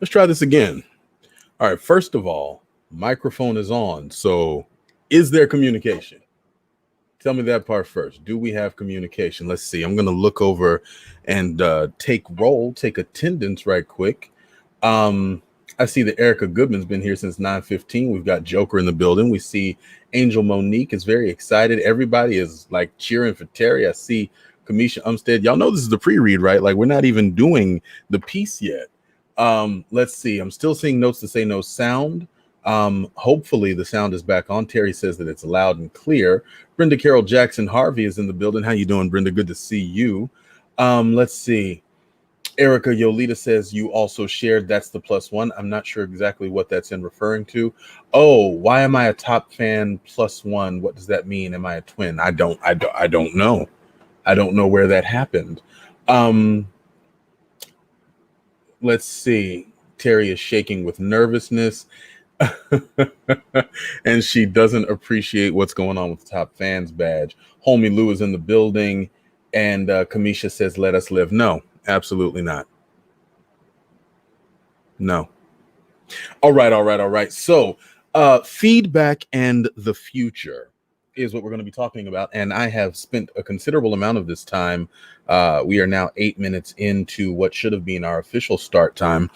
Let's try this again. All right. First of all, microphone is on. So is there communication? Tell me that part first. Do we have communication? Let's see. I'm going to look over and take attendance right quick. I see that Erica Goodman's been here since 9:15. We've got Joker in the building. We see Angel Monique is very excited. Everybody is like cheering for Terri. I see Kamisha Umstead. Y'all know this is the pre-read, right? Like we're not even doing the piece yet. Let's see. I'm still seeing notes to say no sound. Hopefully the sound is back on. Terri says that it's loud and clear. Brenda Carol Jackson Harvey is in the building. How you doing, Brenda? Good to see you. Let's see. Erica Yolita says you also shared. That's the +1. I'm not sure exactly what that's in referring to. Oh, why am I a top fan +1? What does that mean? Am I a twin? I don't know. I don't know where that happened. Let's see. Terri is shaking with nervousness. And she doesn't appreciate what's going on with the top fans badge. Homie Lou is in the building. And Kamisha says, let us live. No, absolutely not. No. All right. So feedback and the future is what we're going to be talking about. And I have spent a considerable amount of this time. We are now 8 minutes into what should have been our official start time.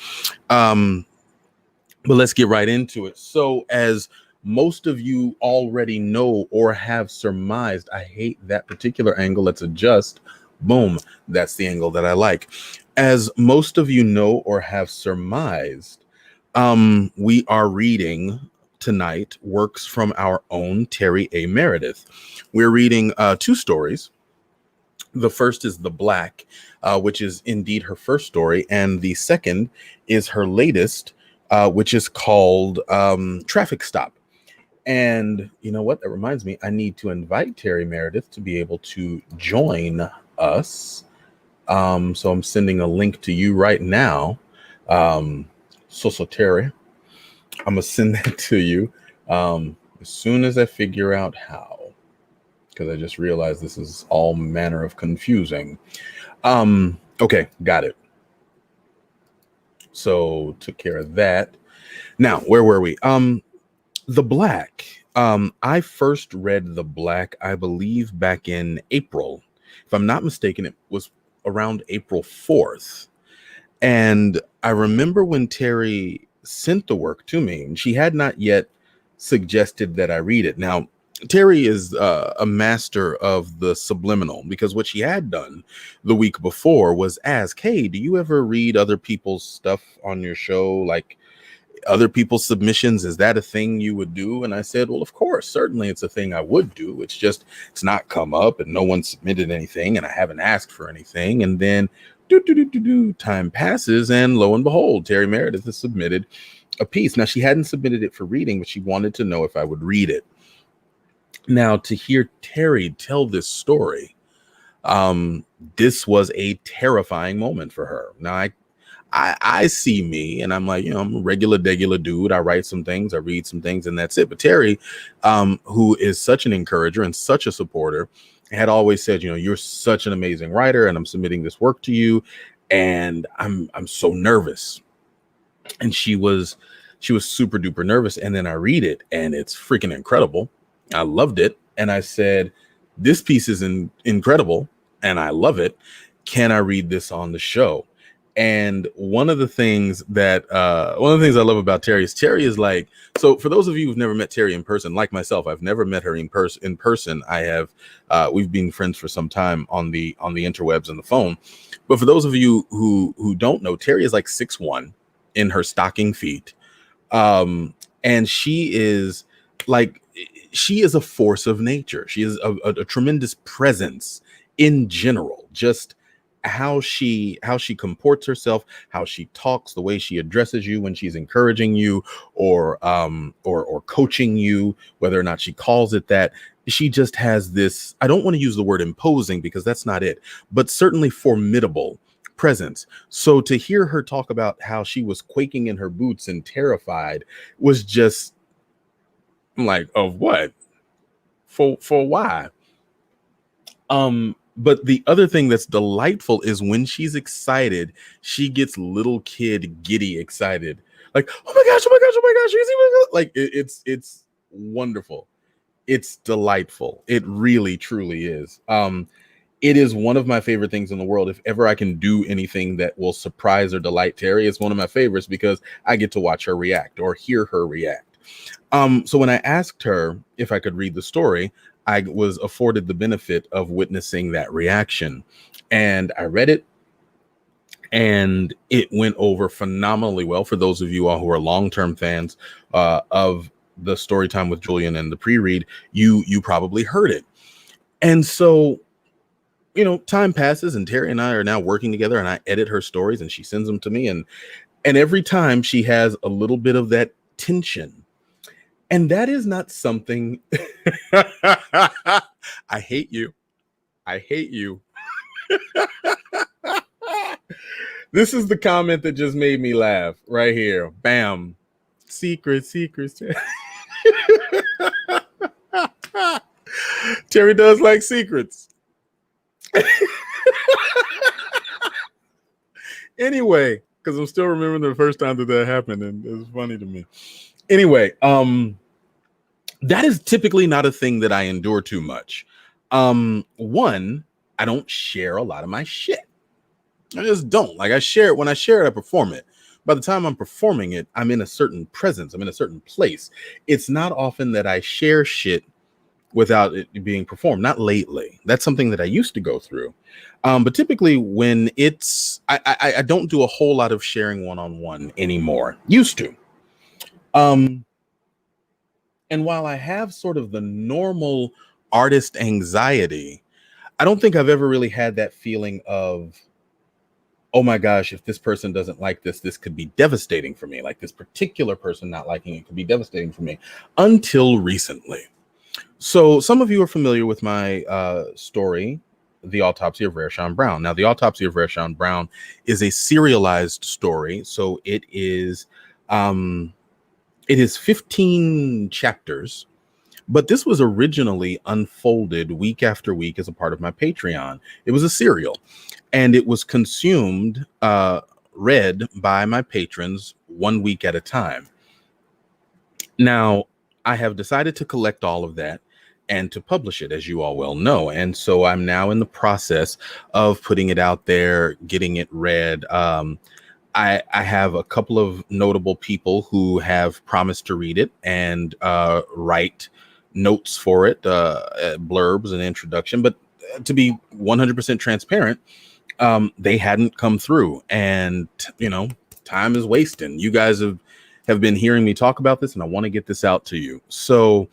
But let's get right into it. So as most of you already know or have surmised, I hate that particular angle. Let's adjust. Boom. That's the angle that I like. As most of you know or have surmised, we are reading tonight works from our own Terri A. Meredith. We're reading 2 stories. The first is The Black, which is indeed her first story. And the second is her latest, which is called Traffic Stop. And you know what? That reminds me, I need to invite Terri Meredith to be able to join us. So I'm sending a link to you right now. So Terri, I'm going to send that to you as soon as I figure out how. Because I just realized this is all manner of confusing. Okay, got it. So took care of that. Now, where were we? The Black. I first read The Black, I believe, back in April. If I'm not mistaken, it was around April 4th. And I remember when Terri sent the work to me, and she had not yet suggested that I read it. Now, Terri is a master of the subliminal, because what she had done the week before was ask, hey, do you ever read other people's stuff on your show? Like other people's submissions? Is that a thing you would do? And I said, well, of course, certainly it's a thing I would do. It's just, it's not come up and no one submitted anything and I haven't asked for anything. And then time passes and lo and behold, Terri Meredith has submitted a piece. Now, she hadn't submitted it for reading, but she wanted to know if I would read it. Now, to hear Terri tell this story, this was a terrifying moment for her. Now, I see me and I'm like, you know, I'm a regular dude. I write some things, I read some things, and that's it. But Terri, who is such an encourager and such a supporter, had always said, you know, you're such an amazing writer and I'm submitting this work to you. And I'm so nervous. And she was super duper nervous. And then I read it and it's freaking incredible. I loved it. And I said, this piece is incredible and I love it. Can I read this on the show? And one of the things I love about Terri is like, so for those of you who've never met Terri in person, like myself, I've never met her in person. I have, we've been friends for some time on the interwebs and the phone. But for those of you who don't know, Terri is like 6'1" in her stocking feet. And she is a force of nature. She is a tremendous presence in general, just how she comports herself, how she talks, the way she addresses you when she's encouraging you or coaching you, whether or not she calls it that. She just has this, I don't want to use the word imposing because that's not it, but certainly formidable presence. So to hear her talk about how she was quaking in her boots and terrified was just like, of what? For why? But the other thing that's delightful is when she's excited, she gets little kid giddy excited. Like, oh my gosh, oh my gosh, oh my gosh, you see what like it's wonderful. It's delightful. It really truly is. It is one of my favorite things in the world. If ever I can do anything that will surprise or delight Terry, it's one of my favorites because I get to watch her react or hear her react. So when I asked her if I could read the story, I was afforded the benefit of witnessing that reaction. And I read it, and it went over phenomenally well. For those of you all who are long-term fans of the Storytime with Julian and the pre-read, you probably heard it. And so, you know, time passes and Terry and I are now working together, and I edit her stories and she sends them to me. And every time she has a little bit of that tension. And that is not something I hate you. I hate you. This is the comment that just made me laugh right here. Bam. Secrets. Terry does like secrets. Anyway, because I'm still remembering the first time that happened, and it was funny to me. Anyway, that is typically not a thing that I endure too much. One, I don't share a lot of my shit. I just don't. Like, I share it. When I share it, I perform it. By the time I'm performing it, I'm in a certain presence. I'm in a certain place. It's not often that I share shit without it being performed. Not lately. That's something that I used to go through. But typically when it's, I don't do a whole lot of sharing one-on-one anymore. Used to. And while I have sort of the normal artist anxiety, I don't think I've ever really had that feeling of, oh my gosh, if this person doesn't like this, this could be devastating for me. Like, this particular person not liking it could be devastating for me, until recently. So some of you are familiar with my story, The Autopsy of Rare Brown. Now, The Autopsy of Rare Brown is a serialized story. So it is 15 chapters, but this was originally unfolded week after week as a part of my Patreon. It was a serial, and it was consumed, read by my patrons 1 week at a time. Now, I have decided to collect all of that and to publish it, as you all well know. And so I'm now in the process of putting it out there, getting it read. I have a couple of notable people who have promised to read it and write notes for it, blurbs and introduction. But to be 100% transparent, they hadn't come through. And, you know, time is wasting. You guys have been hearing me talk about this, and I want to get this out to you. So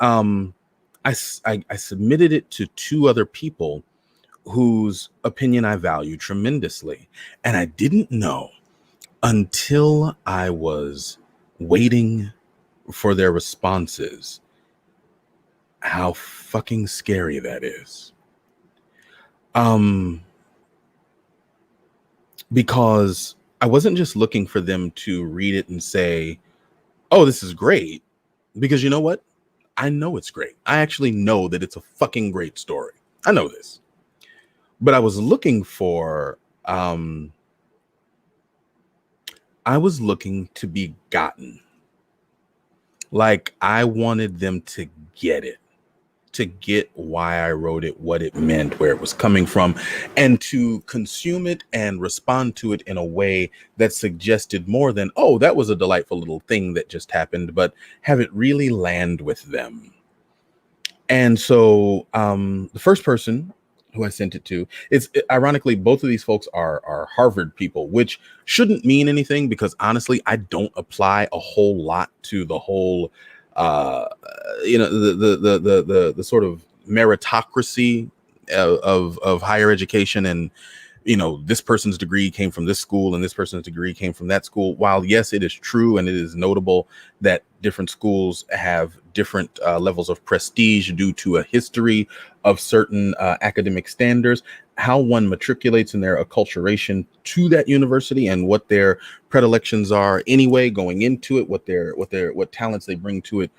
I submitted it to 2 other people whose opinion I value tremendously. And I didn't know until I was waiting for their responses how fucking scary that is. Because I wasn't just looking for them to read it and say, oh, this is great. Because you know what? I know it's great. I actually know that it's a fucking great story. I know this. But I was looking for, I was looking to be gotten. Like, I wanted them to get it, to get why I wrote it, what it meant, where it was coming from, and to consume it and respond to it in a way that suggested more than, oh, that was a delightful little thing that just happened, but have it really land with them. And so the first person who I sent it to, ironically, both of these folks are Harvard people, which shouldn't mean anything, because honestly, I don't apply a whole lot to the whole, the sort of meritocracy of higher education. And, you know, this person's degree came from this school and this person's degree came from that school. While yes, it is true, and it is notable that different schools have different levels of prestige due to a history of certain academic standards, how one matriculates in their acculturation to that university and what their predilections are anyway going into it, what talents they bring to it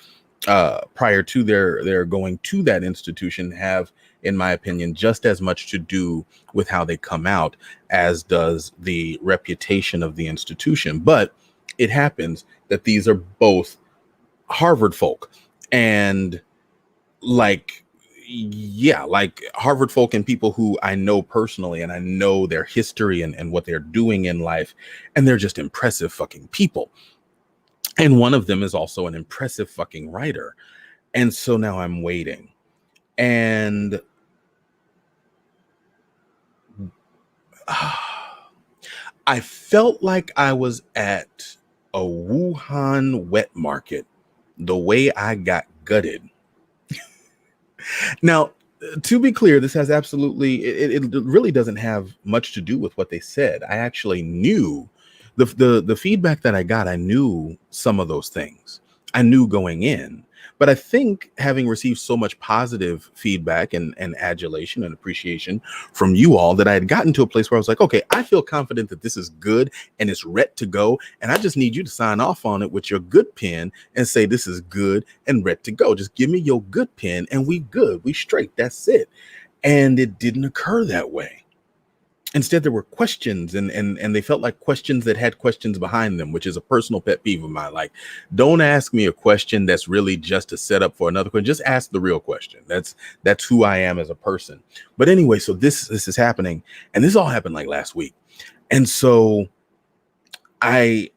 prior to their going to that institution have in my opinion, just as much to do with how they come out as does the reputation of the institution. But it happens that these are both Harvard folk. And like, yeah, like Harvard folk and people who I know personally, and I know their history and what they're doing in life. And they're just impressive fucking people. And one of them is also an impressive fucking writer. And so now I'm waiting. And I felt like I was at a Wuhan wet market the way I got gutted. Now, to be clear, this has absolutely, it really doesn't have much to do with what they said. I actually knew the feedback that I got. I knew some of those things. I knew going in. But I think having received so much positive feedback and adulation and appreciation from you all, that I had gotten to a place where I was like, okay, I feel confident that this is good and it's ready to go. And I just need you to sign off on it with your good pen and say, this is good and ready to go. Just give me your good pen and we good. We straight. That's it. And it didn't occur that way. Instead, there were questions and they felt like questions that had questions behind them, which is a personal pet peeve of mine. Like, don't ask me a question that's really just a setup for another question. Just ask the real question. That's who I am as a person. But anyway, so this is happening, and this all happened like last week. And so I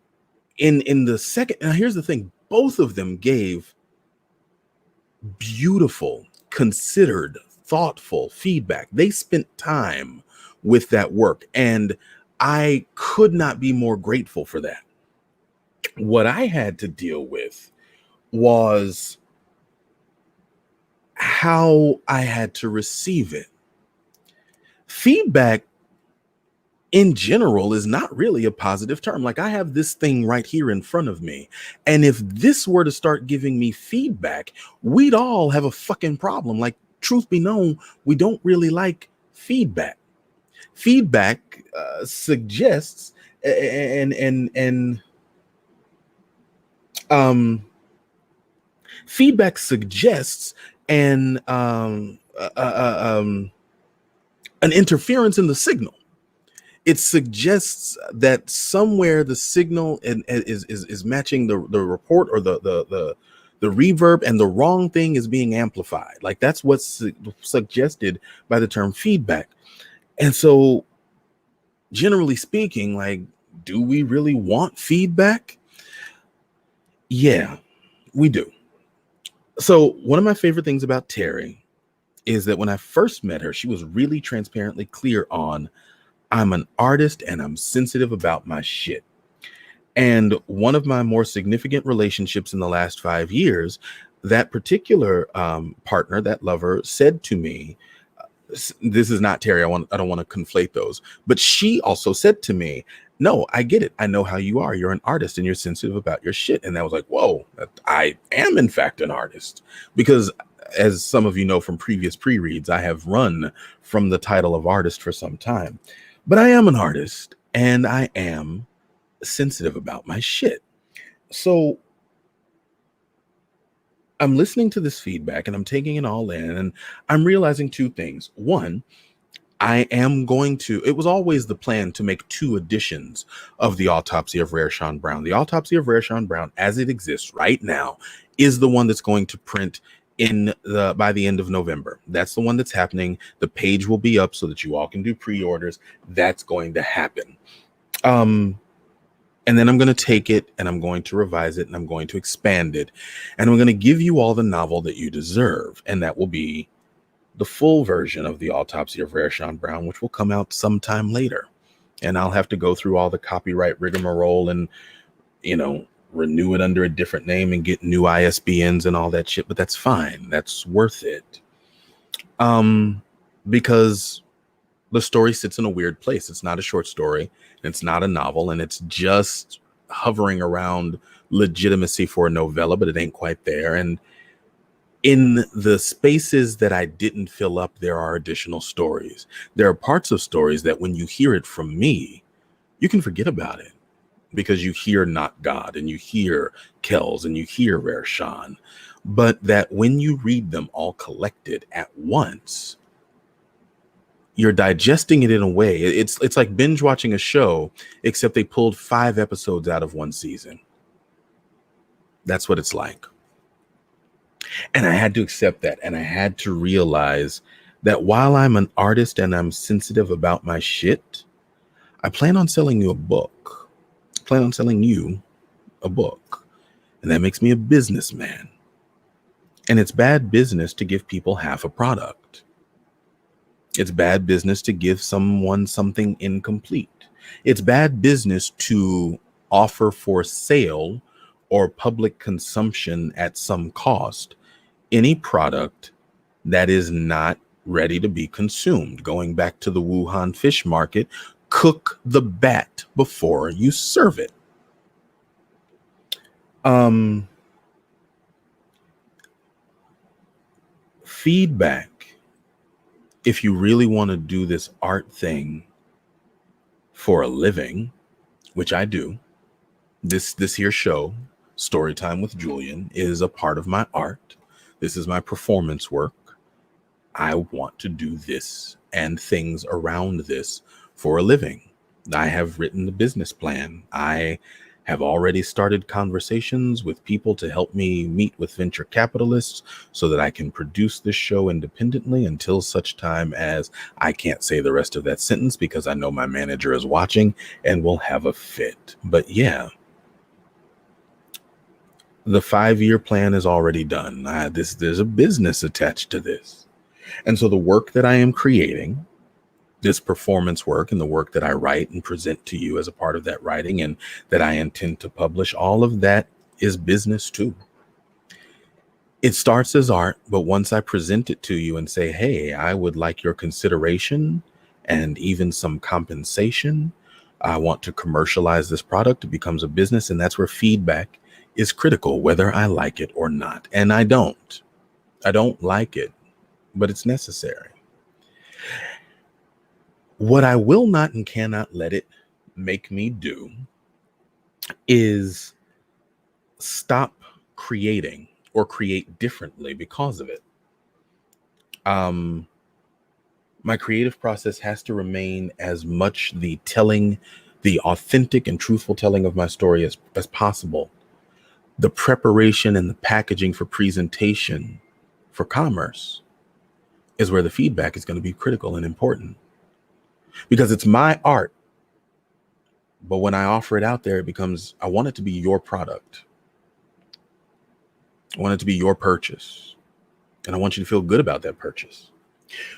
in the second, now here's the thing, both of them gave beautiful, considered, thoughtful feedback. They spent time with that work, and I could not be more grateful for that. What I had to deal with was how I had to receive it. Feedback in general is not really a positive term. Like, I have this thing right here in front of me, and if this were to start giving me feedback, we'd all have a fucking problem. Like, truth be known, we don't really like feedback. Feedback suggests feedback suggests an interference in the signal. It suggests that somewhere the signal is matching the report or the reverb, and the wrong thing is being amplified. Like, that's what's suggested by the term feedback. And so, generally speaking, like, do we really want feedback? Yeah, we do. So one of my favorite things about Terri is that when I first met her, she was really transparently clear on, I'm an artist and I'm sensitive about my shit. And one of my more significant relationships in the last 5 years, that particular partner, that lover, said to me, this is not Terri, I don't want to conflate those, but she also said to me, no, I get it. I know how you are. You're an artist and you're sensitive about your shit. And that was like, whoa, I am in fact an artist, because as some of you know from previous pre-reads, I have run from the title of artist for some time, but I am an artist and I am sensitive about my shit. So I'm listening to this feedback and I'm taking it all in, and I'm realizing two things. One, I am going to, it was always the plan to make 2 editions of the Autopsy of Rare Sean Brown. The Autopsy of Rare Sean Brown, as it exists right now, is the one that's going to print by the end of November. That's the one that's happening. The page will be up so that you all can do pre-orders. That's going to happen. And then I'm going to take it and I'm going to revise it and I'm going to expand it. And I'm going to give you all the novel that you deserve. And that will be the full version of the Autopsy of Rare Sean Brown, which will come out sometime later. And I'll have to go through all the copyright rigmarole and, renew it under a different name and get new ISBNs and all that shit. But that's fine. That's worth it. Because the story sits in a weird place. It's not a short story. It's not a novel, and it's just hovering around legitimacy for a novella, but it ain't quite there. And in the spaces that I didn't fill up, there are additional stories. There are parts of stories that when you hear it from me, you can forget about it, because you hear Not God and you hear Kells and you hear Rare Sean. But that when you read them all collected at once, you're digesting it in a way. It's like binge watching a show, except they pulled 5 episodes out of one season. That's what it's like. And I had to accept that. And I had to realize that while I'm an artist and I'm sensitive about my shit, I plan on selling you a book. I plan on selling you a book. And that makes me a businessman. And it's bad business to give people half a product. It's bad business to give someone something incomplete. It's bad business to offer for sale or public consumption at some cost any product that is not ready to be consumed. Going back to the Wuhan fish market, cook the bat before you serve it. Feedback. If you really want to do this art thing for a living, which I do, this here show, Storytime with Julian, is a part of my art. This is my performance work. I want to do this and things around this for a living. I have written the business plan. I have already started conversations with people to help me meet with venture capitalists so that I can produce this show independently until such time as I can't say the rest of that sentence because I know my manager is watching and will have a fit. But yeah, the 5-year plan is already done. There's a business attached to this. And so the work that I am creating, this performance work and the work that I write and present to you as a part of that writing and that I intend to publish, all of that is business too. It starts as art, but once I present it to you and say, hey, I would like your consideration and even some compensation, I want to commercialize this product, it becomes a business. And that's where feedback is critical, whether I like it or not. And I don't like it, but it's necessary. What I will not and cannot let it make me do is stop creating or create differently because of it. My creative process has to remain as much the authentic and truthful telling of my story as possible. The preparation and the packaging for presentation for commerce is where the feedback is going to be critical and important because it's my art. But when I offer it out there, it becomes, I want it to be your product. I want it to be your purchase. And I want you to feel good about that purchase.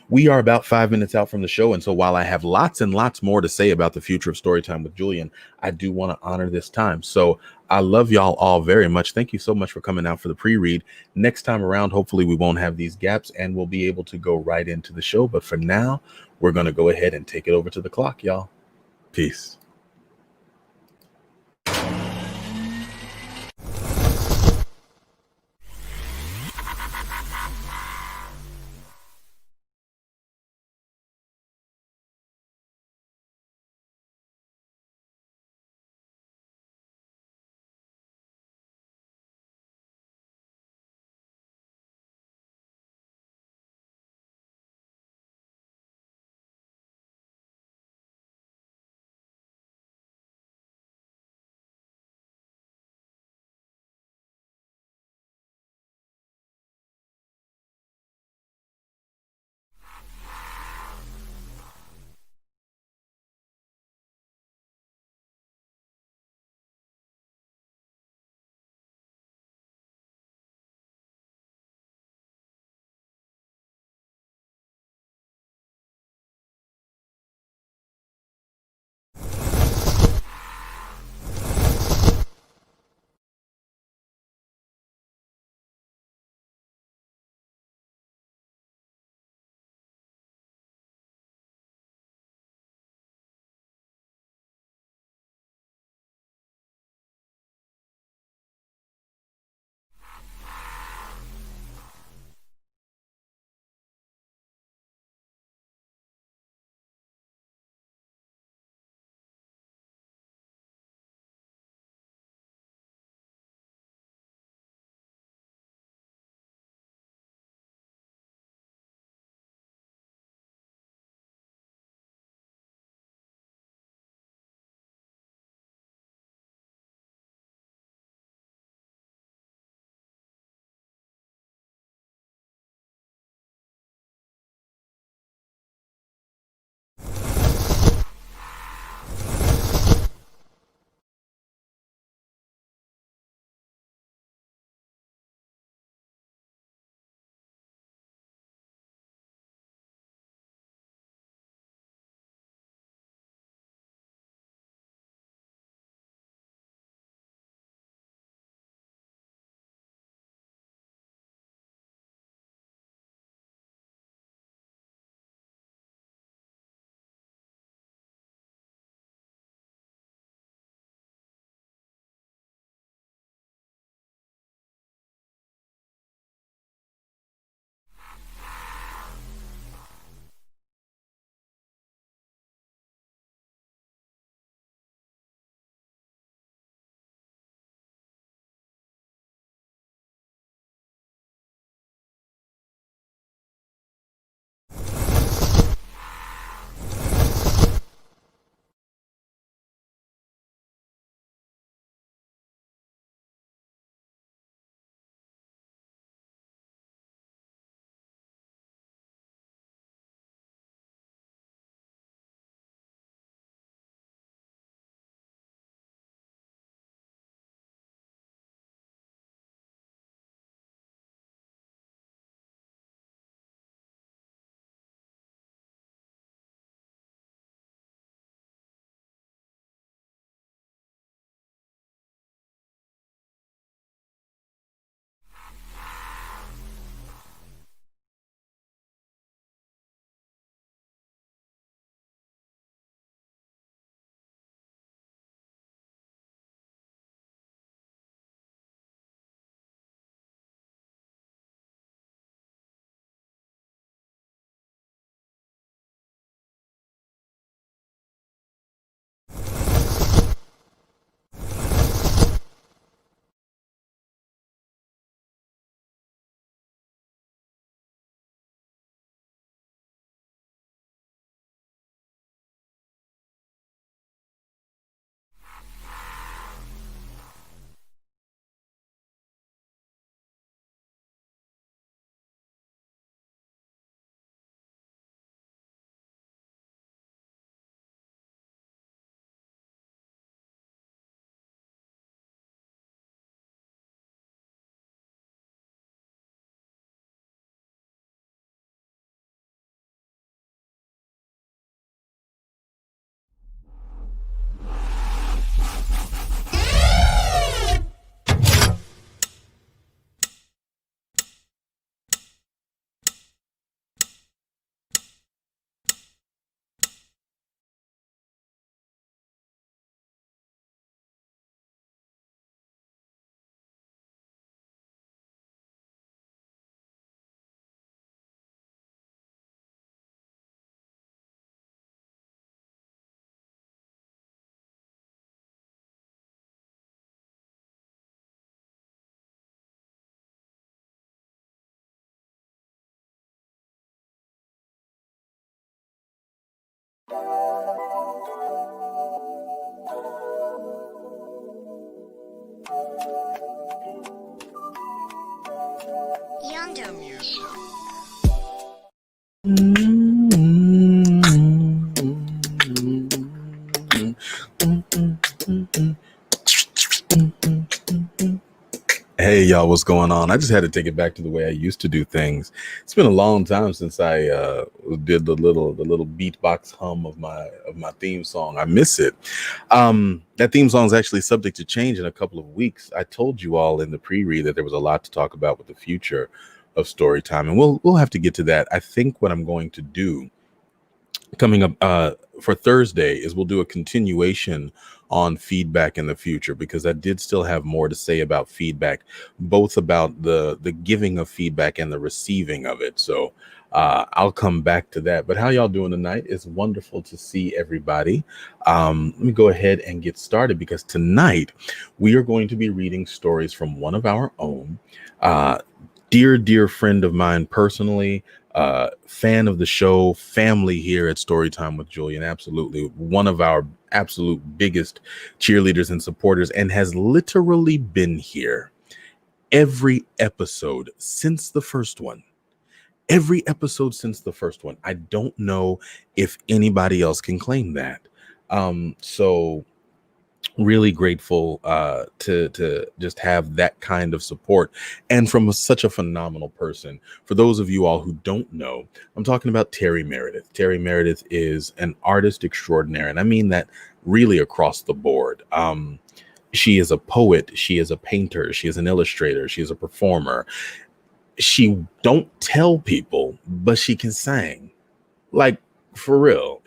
We are about 5 minutes out from the show. And so while I have lots and lots more to say about the future of Storytime with Julian, I do want to honor this time. So I love y'all all very much. Thank you so much for coming out for the pre-read. Next time around, hopefully we won't have these gaps and we'll be able to go right into the show. But for now, we're going to go ahead and take it over to the clock, y'all. Peace. Yonder music. Hey y'all, what's going on? I just had to take it back to the way I used to do things. It's been a long time since I did the little beatbox hum of my theme song. I miss it. That theme song is actually subject to change in a couple of weeks. I told you all in the pre-read that there was a lot to talk about with the future of Storytime, and we'll have to get to that. I think what I'm going to do coming up for Thursday is we'll do a continuation on feedback in the future, because I did still have more to say about feedback, both about the giving of feedback and the receiving of it. So I'll come back to that. But how y'all doing tonight? It's wonderful to see everybody. Let me go ahead and get started, because tonight we are going to be reading stories from one of our own, dear friend of mine personally, fan of the show, family here at Storytime with Julian, absolutely one of our absolute biggest cheerleaders and supporters, and has literally been here every episode since the first one. I don't know if anybody else can claim that. So really grateful to just have that kind of support, and from such a phenomenal person. For those of you all who don't know, I'm talking about Terri Meredith. Terri Meredith is an artist extraordinaire, and I mean that really across the board. She is a poet, she is a painter, she is an illustrator, she is a performer. She don't tell people, but she can sing. Like, for real.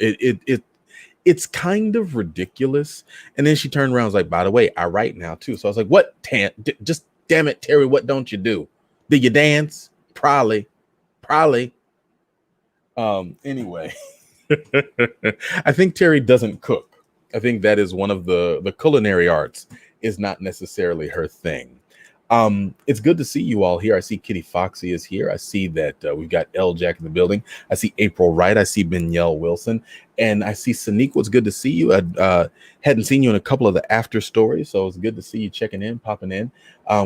It's kind of ridiculous. And then she turned around and was like, by the way, I write now too. So I was like, what? Just damn it, Terri, what don't you do? Do you dance? Probably. Anyway, I think Terri doesn't cook. I think that is one of the culinary arts is not necessarily her thing. It's good to see you all here. I see Kitty Foxy is here. I see that we've got L Jack in the building. I see April Wright. I see Benyel Wilson, and I see Saniqua. It's good to see you. I hadn't seen you in a couple of the after stories, so it's good to see you checking in, popping in.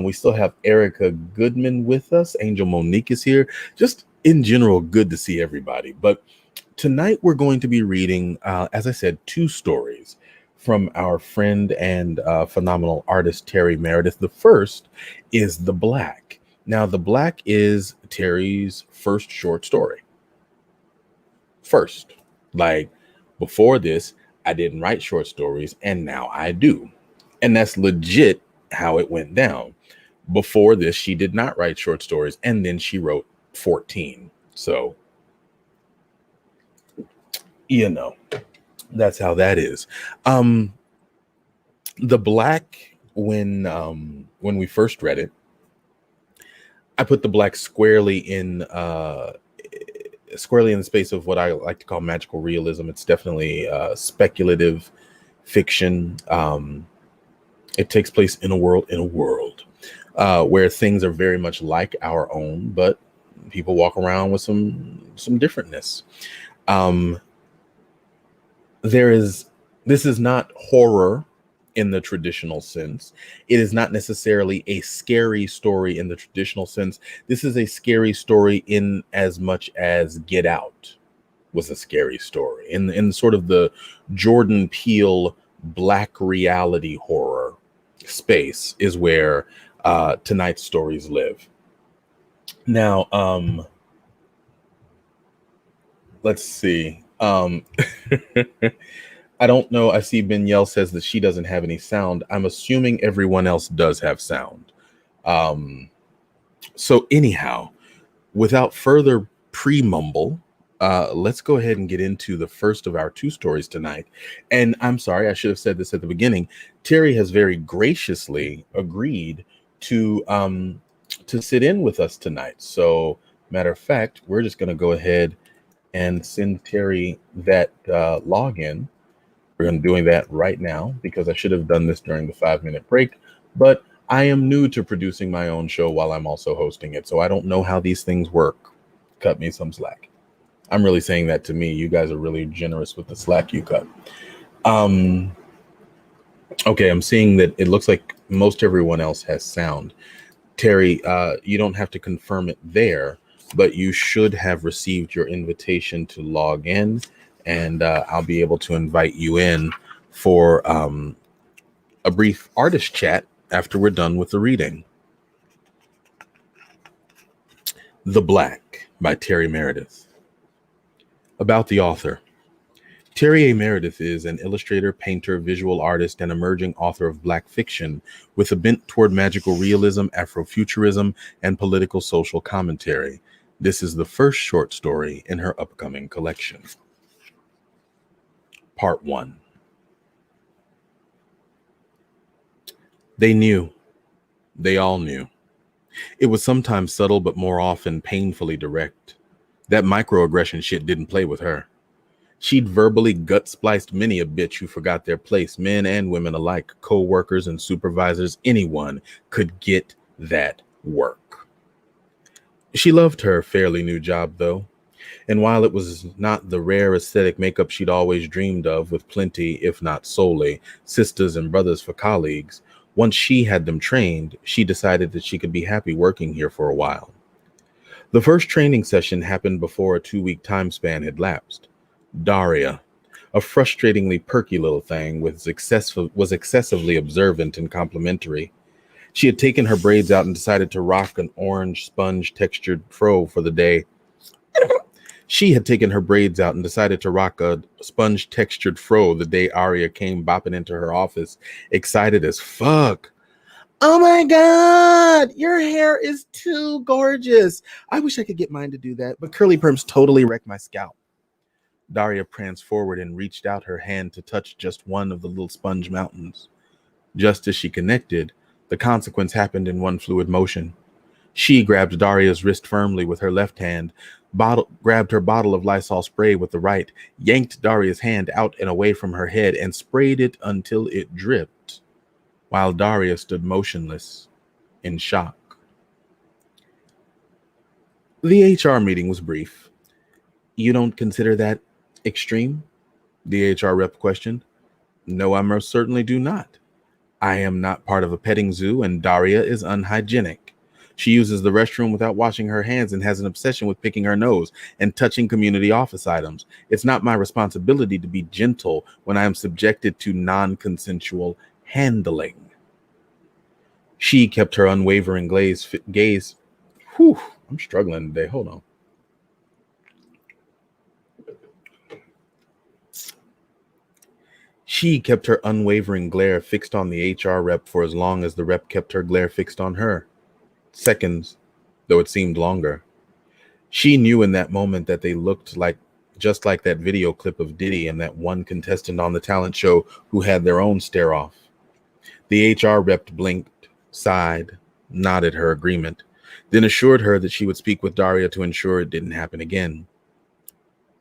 We still have Erica Goodman with us. Angel Monique is here. Just in general, good to see everybody. But tonight we're going to be reading, as I said, two stories from our friend and phenomenal artist, Terri Meredith. The first is The Black. Now, The Black is Terri's first short story. First. Like, before this, I didn't write short stories, and now I do. And that's legit how it went down. Before this, she did not write short stories, and then she wrote 14. So, you know. That's how that is. The Black, when we first read it, I put The Black squarely in the space of what I like to call magical realism. It's definitely speculative fiction. It takes place in a world where things are very much like our own, but people walk around with some differentness. This is not horror in the traditional sense. It is not necessarily a scary story in the traditional sense. This is a scary story in as much as Get Out was a scary story. In sort of the Jordan Peele black reality horror space is where tonight's stories live. Now, let's see. I don't know. I see Benyel says that she doesn't have any sound. I'm assuming everyone else does have sound. So anyhow, without further pre-mumble, let's go ahead and get into the first of our two stories tonight. And I'm sorry, I should have said this at the beginning. Terri has very graciously agreed to sit in with us tonight. So matter of fact, we're just going to go ahead and send Terri that login. We're going to be doing that right now because I should have done this during the 5-minute break, but I am new to producing my own show while I'm also hosting it. So I don't know how these things work. Cut me some slack. I'm really saying that to me. You guys are really generous with the slack you cut. Um, okay, I'm seeing that it looks like most everyone else has sound. Terry, you don't have to confirm it there, but you should have received your invitation to log in, and I'll be able to invite you in for a brief artist chat after we're done with the reading. The Black by Terri Meredith. About the author. Terri A. Meredith is an illustrator, painter, visual artist, and emerging author of Black fiction with a bent toward magical realism, Afrofuturism, and political social commentary. This is the first short story in her upcoming collection. Part 1. They knew. They all knew. It was sometimes subtle, but more often painfully direct. That microaggression shit didn't play with her. She'd verbally gut-spliced many a bitch who forgot their place, men and women alike, co-workers and supervisors. Anyone could get that work. She loved her fairly new job, though, and while it was not the rare aesthetic makeup she'd always dreamed of, with plenty, if not solely, sisters and brothers for colleagues, once she had them trained, she decided that she could be happy working here for a while. The first training session happened before a 2-week time span had lapsed. Daria, a frustratingly perky little thing, was excessively observant and complimentary. She had taken her braids out and decided to rock an orange sponge-textured fro for the day. She had taken her braids out and decided to rock a sponge-textured fro the day Aria came bopping into her office, excited as fuck. "Oh my God, your hair is too gorgeous. I wish I could get mine to do that, but curly perms totally wreck my scalp." Daria pranced forward and reached out her hand to touch just one of the little sponge mountains. Just as she connected, the consequence happened in one fluid motion. She grabbed Daria's wrist firmly with her left hand, grabbed her bottle of Lysol spray with the right, yanked Daria's hand out and away from her head, and sprayed it until it dripped, while Daria stood motionless, in shock. The HR meeting was brief. "You don't consider that extreme?" the HR rep questioned. "No, I most certainly do not. I am not part of a petting zoo, and Daria is unhygienic. She uses the restroom without washing her hands and has an obsession with picking her nose and touching community office items. It's not my responsibility to be gentle when I am subjected to non-consensual handling." She kept her unwavering gaze. Whew, I'm struggling today. Hold on. She kept her unwavering glare fixed on the HR rep for as long as the rep kept her glare fixed on her. Seconds, though it seemed longer. She knew in that moment that they looked just like that video clip of Diddy and that one contestant on the talent show who had their own stare-off. The HR rep blinked, sighed, nodded her agreement, then assured her that she would speak with Daria to ensure it didn't happen again.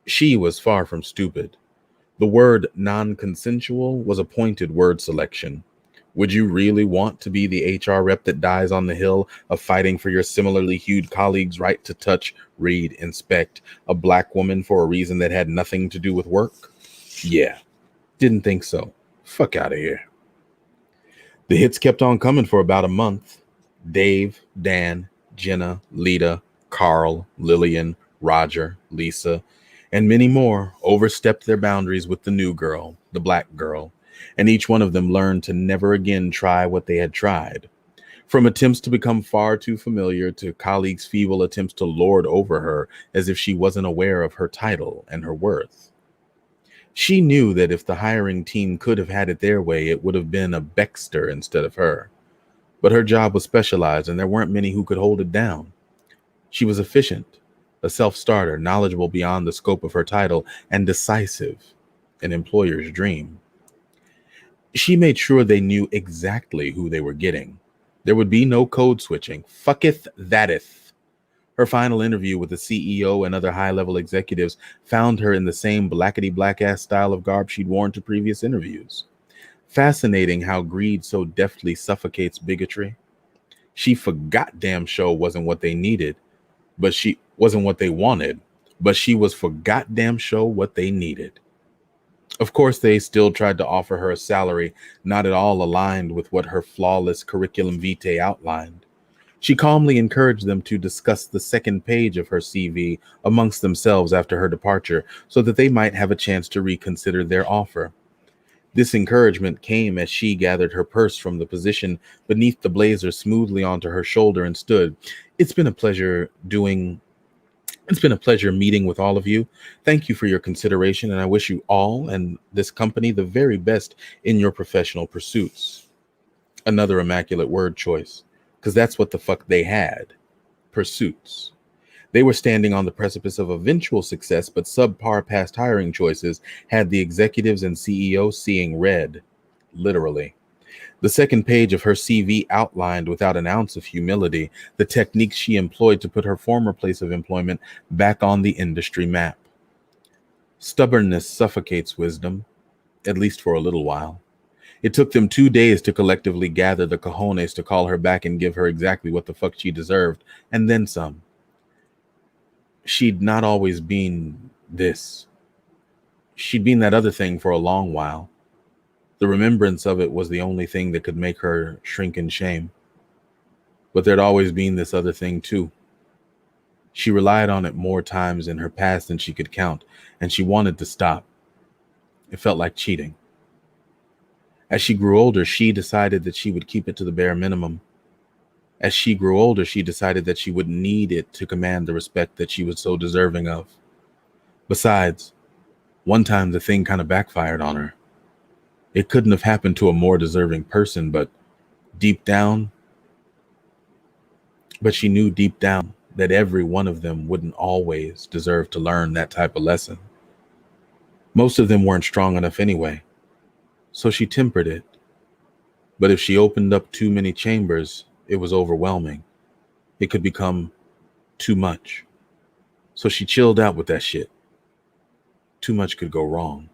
She was far from stupid. The word non-consensual was a pointed word selection. Would you really want to be the HR rep that dies on the hill of fighting for your similarly hued colleagues' right to touch, read, inspect a Black woman for a reason that had nothing to do with work? Yeah, didn't think so. Fuck out of here. The hits kept on coming for about a month. Dave, Dan, Jenna, Lita, Carl, Lillian, Roger, Lisa, and many more overstepped their boundaries with the new girl, the Black girl, and each one of them learned to never again try what they had tried. From attempts to become far too familiar to colleagues' feeble attempts to lord over her as if she wasn't aware of her title and her worth. She knew that if the hiring team could have had it their way, it would have been a Baxter instead of her. But her job was specialized, and there weren't many who could hold it down. She was efficient, a self-starter, knowledgeable beyond the scope of her title, and decisive, an employer's dream. She made sure they knew exactly who they were getting. There would be no code switching. Fucketh thateth. Her final interview with the CEO and other high-level executives found her in the same blackety-black-ass style of garb she'd worn to previous interviews. Fascinating how greed so deftly suffocates bigotry. She forgot damn show wasn't what they needed, but she wasn't what they wanted. but she was for goddamn sure what they needed. Of course, they still tried to offer her a salary not at all aligned with what her flawless curriculum vitae outlined. She calmly encouraged them to discuss the second page of her CV amongst themselves after her departure so that they might have a chance to reconsider their offer. This encouragement came as she gathered her purse from the position beneath the blazer smoothly onto her shoulder and stood. It's been a pleasure doing It's been a pleasure meeting with all of you. Thank you for your consideration, and I wish you all and this company the very best in your professional pursuits. Another immaculate word choice, because that's what the fuck they had. Pursuits. They were standing on the precipice of eventual success, but subpar past hiring choices had the executives and CEO seeing red, literally. The second page of her CV outlined without an ounce of humility the techniques she employed to put her former place of employment back on the industry map. Stubbornness suffocates wisdom, at least for a little while. It took them 2 days to collectively gather the cojones to call her back and give her exactly what the fuck she deserved, and then some. She'd not always been this. She'd been that other thing for a long while. The remembrance of it was the only thing that could make her shrink in shame. But there'd always been this other thing too. She relied on it more times in her past than she could count, and she wanted to stop. It felt like cheating. As she grew older, she decided that she would keep it to the bare minimum. As she grew older, she decided that she would need it to command the respect that she was so deserving of. Besides, one time the thing kind of backfired on her. It couldn't have happened to a more deserving person, but she knew deep down that every one of them wouldn't always deserve to learn that type of lesson. Most of them weren't strong enough anyway, so she tempered it. But if she opened up too many chambers, it was overwhelming. It could become too much. So she chilled out with that shit. Too much could go wrong.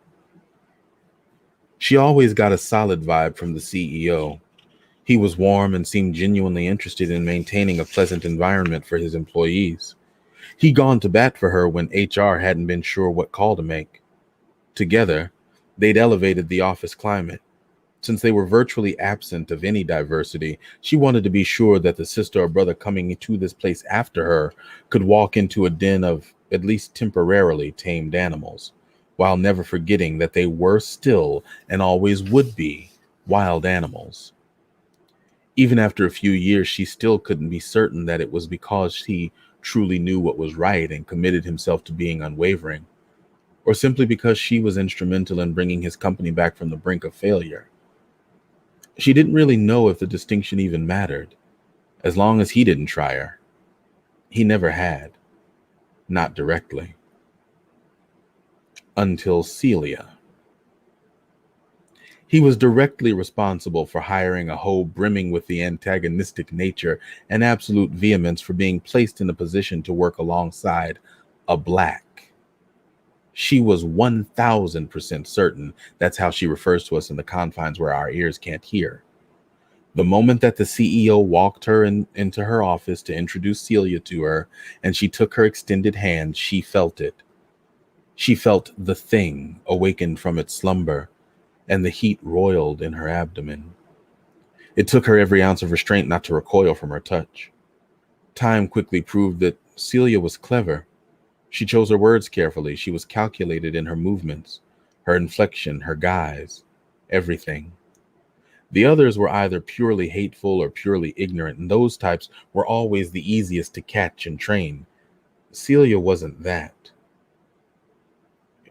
She always got a solid vibe from the CEO. He was warm and seemed genuinely interested in maintaining a pleasant environment for his employees. He'd gone to bat for her when HR hadn't been sure what call to make. Together, they'd elevated the office climate. Since they were virtually absent of any diversity, she wanted to be sure that the sister or brother coming to this place after her could walk into a den of at least temporarily tamed animals, while never forgetting that they were still and always would be wild animals. Even after a few years, she still couldn't be certain that it was because he truly knew what was right and committed himself to being unwavering, or simply because she was instrumental in bringing his company back from the brink of failure. She didn't really know if the distinction even mattered, as long as he didn't try her. He never had, not directly. Until Celia. He was directly responsible for hiring a hoe brimming with the antagonistic nature and absolute vehemence for being placed in a position to work alongside a black. She was 1000% certain that's how she refers to us in the confines where our ears can't hear. The moment that the CEO walked her into her office to introduce Celia to her, and she took her extended hand, she felt it. She felt the thing awakened from its slumber, and the heat roiled in her abdomen. It took her every ounce of restraint not to recoil from her touch. Time quickly proved that Celia was clever. She chose her words carefully. She was calculated in her movements, her inflection, her guise, everything. The others were either purely hateful or purely ignorant, and those types were always the easiest to catch and train. Celia wasn't that.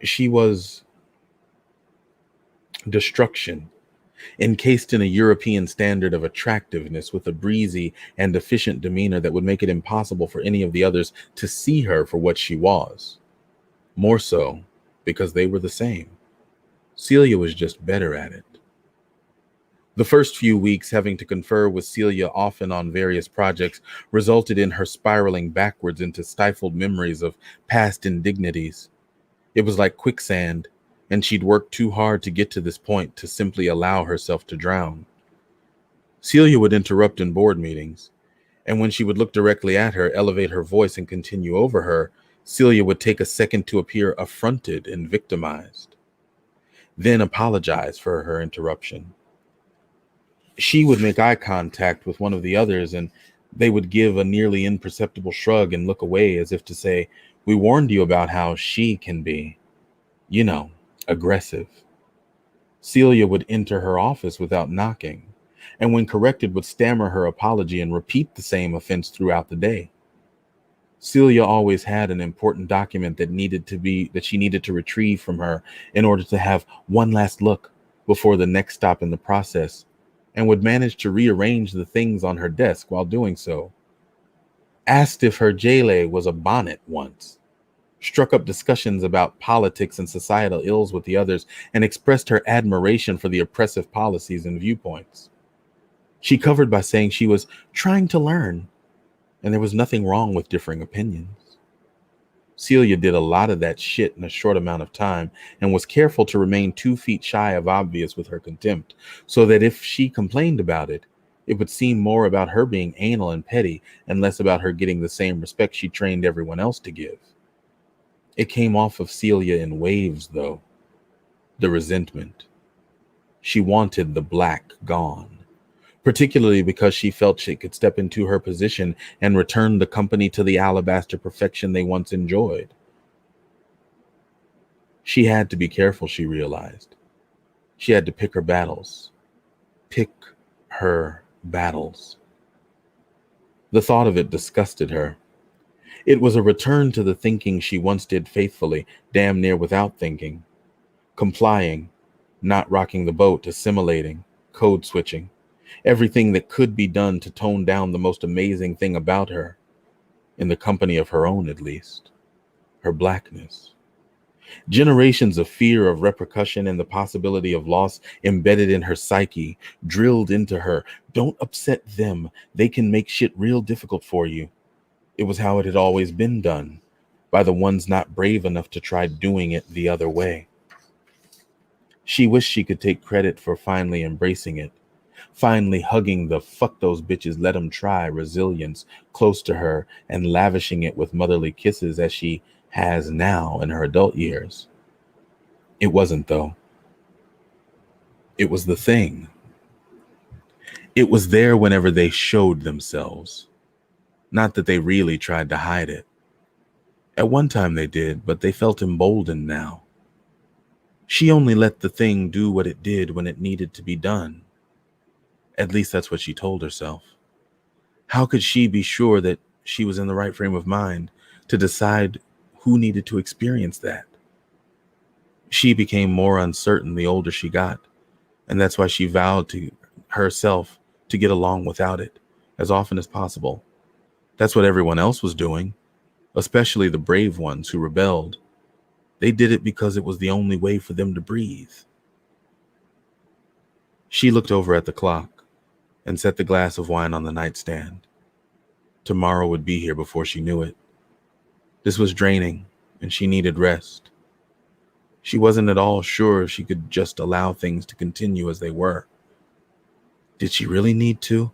She was destruction, encased in a European standard of attractiveness with a breezy and efficient demeanor that would make it impossible for any of the others to see her for what she was. More so, because they were the same. Celia was just better at it. The first few weeks having to confer with Celia often on various projects resulted in her spiraling backwards into stifled memories of past indignities. It was like quicksand, and she'd worked too hard to get to this point to simply allow herself to drown. Celia would interrupt in board meetings, and when she would look directly at her, elevate her voice, and continue over her, Celia would take a second to appear affronted and victimized, then apologize for her interruption. She would make eye contact with one of the others, and they would give a nearly imperceptible shrug and look away as if to say, "We warned you about how she can be, you know, aggressive." Celia would enter her office without knocking, and when corrected would stammer her apology and repeat the same offense throughout the day. Celia always had an important document that she needed to retrieve from her in order to have one last look before the next stop in the process, and would manage to rearrange the things on her desk while doing so. Asked if her jele was a bonnet once, struck up discussions about politics and societal ills with the others, and expressed her admiration for the oppressive policies and viewpoints. She covered by saying she was trying to learn, and there was nothing wrong with differing opinions. Celia did a lot of that shit in a short amount of time and was careful to remain 2 feet shy of obvious with her contempt, so that if she complained about it, it would seem more about her being anal and petty and less about her getting the same respect she trained everyone else to give. It came off of Celia in waves, though. The resentment. She wanted the black gone, particularly because she felt she could step into her position and return the company to the alabaster perfection they once enjoyed. She had to be careful, she realized. She had to pick her battles. Pick her battles. The thought of it disgusted her. It was a return to the thinking she once did faithfully, damn near without thinking. Complying, not rocking the boat, assimilating, code switching. Everything that could be done to tone down the most amazing thing about her, in the company of her own at least, her blackness. Generations of fear of repercussion and the possibility of loss embedded in her psyche, drilled into her. Don't upset them. They can make shit real difficult for you. It was how it had always been done, by the ones not brave enough to try doing it the other way. She wished she could take credit for finally embracing it, finally hugging the "fuck those bitches, let them try" resilience close to her and lavishing it with motherly kisses as she has now in her adult years. It wasn't, though. It was the thing. It was there whenever they showed themselves. Not that they really tried to hide it. At one time they did, but they felt emboldened now. She only let the thing do what it did when it needed to be done. At least that's what she told herself. How could she be sure that she was in the right frame of mind to decide who needed to experience that? She became more uncertain the older she got, and that's why she vowed to herself to get along without it as often as possible. That's what everyone else was doing, especially the brave ones who rebelled. They did it because it was the only way for them to breathe. She looked over at the clock and set the glass of wine on the nightstand. Tomorrow would be here before she knew it. This was draining, and she needed rest. She wasn't at all sure if she could just allow things to continue as they were. Did she really need to?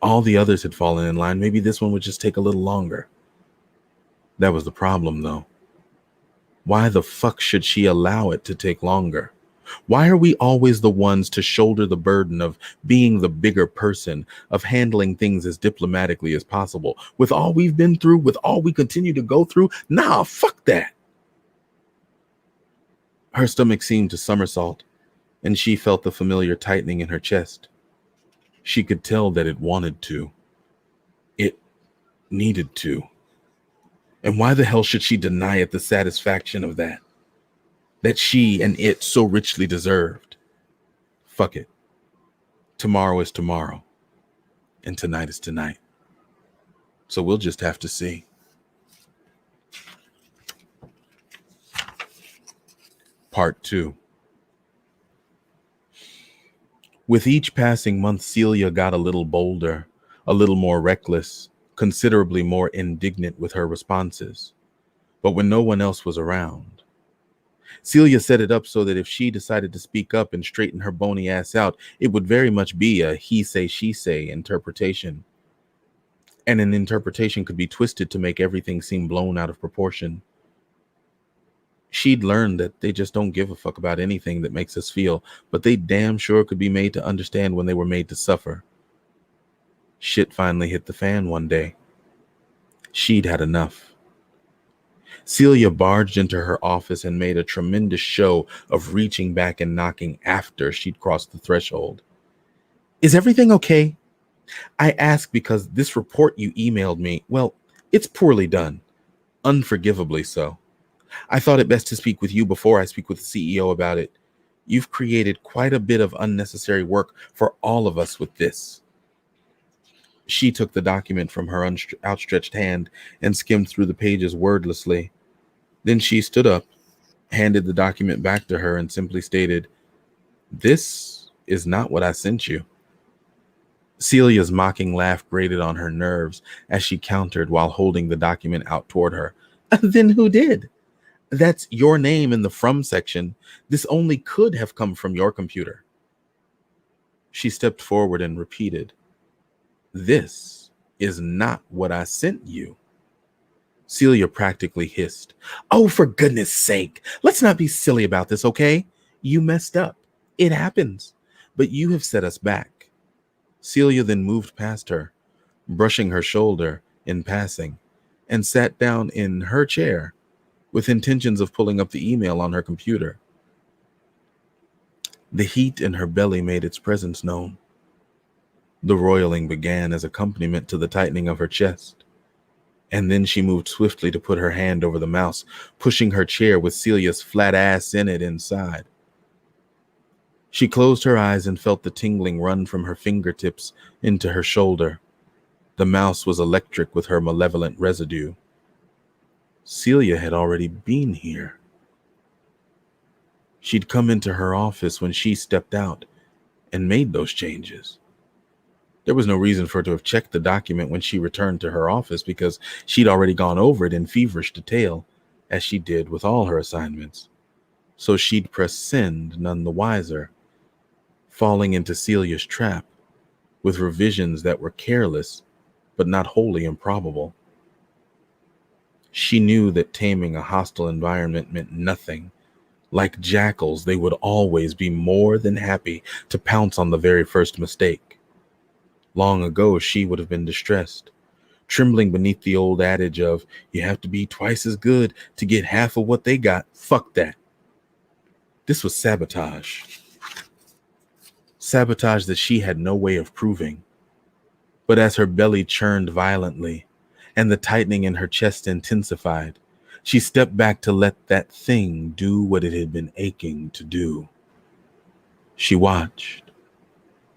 All the others had fallen in line. Maybe this one would just take a little longer. That was the problem, though. Why the fuck should she allow it to take longer? Why are we always the ones to shoulder the burden of being the bigger person, of handling things as diplomatically as possible? With all we've been through, with all we continue to go through? Nah, fuck that. Her stomach seemed to somersault, and she felt the familiar tightening in her chest. She could tell that it wanted to. It needed to. And why the hell should she deny it the satisfaction of that? That she and it so richly deserved? Fuck it. Tomorrow is tomorrow. And tonight is tonight. So we'll just have to see. Part 2. With each passing month, Celia got a little bolder, a little more reckless, considerably more indignant with her responses. But when no one else was around, Celia set it up so that if she decided to speak up and straighten her bony ass out, it would very much be a he say, she say interpretation. and an interpretation could be twisted to make everything seem blown out of proportion. She'd learned that they just don't give a fuck about anything that makes us feel, but they damn sure could be made to understand when they were made to suffer. Shit finally hit the fan one day. She'd had enough. Celia barged into her office and made a tremendous show of reaching back and knocking after she'd crossed the threshold. Is everything okay? I ask because this report you emailed me, well, it's poorly done. Unforgivably so. I thought it best to speak with you before I speak with the CEO about it. You've created quite a bit of unnecessary work for all of us with this. She took the document from her outstretched hand and skimmed through the pages wordlessly. Then she stood up, handed the document back to her, and simply stated, "This is not what I sent you." Celia's mocking laugh grated on her nerves as she countered while holding the document out toward her. Then who did? That's your name in the from section. This only could have come from your computer. She stepped forward and repeated, "This is not what I sent you." Celia practically hissed, "Oh, for goodness sake, let's not be silly about this, okay? You messed up. It happens. But you have set us back." Celia then moved past her, brushing her shoulder in passing, and sat down in her chair with intentions of pulling up the email on her computer. The heat in her belly made its presence known. The roiling began as accompaniment to the tightening of her chest, and then she moved swiftly to put her hand over the mouse, pushing her chair with Celia's flat ass in it inside. She closed her eyes and felt the tingling run from her fingertips into her shoulder. The mouse was electric with her malevolent residue. Celia had already been here. She'd come into her office when she stepped out and made those changes. There was no reason for her to have checked the document when she returned to her office because she'd already gone over it in feverish detail, as she did with all her assignments. So she'd press send none the wiser, falling into Celia's trap with revisions that were careless but not wholly improbable. She knew that taming a hostile environment meant nothing. Like jackals, they would always be more than happy to pounce on the very first mistake. Long ago, she would have been distressed, trembling beneath the old adage of, you have to be twice as good to get half of what they got. Fuck that. This was sabotage. Sabotage that she had no way of proving. But as her belly churned violently, and the tightening in her chest intensified, she stepped back to let that thing do what it had been aching to do. She watched,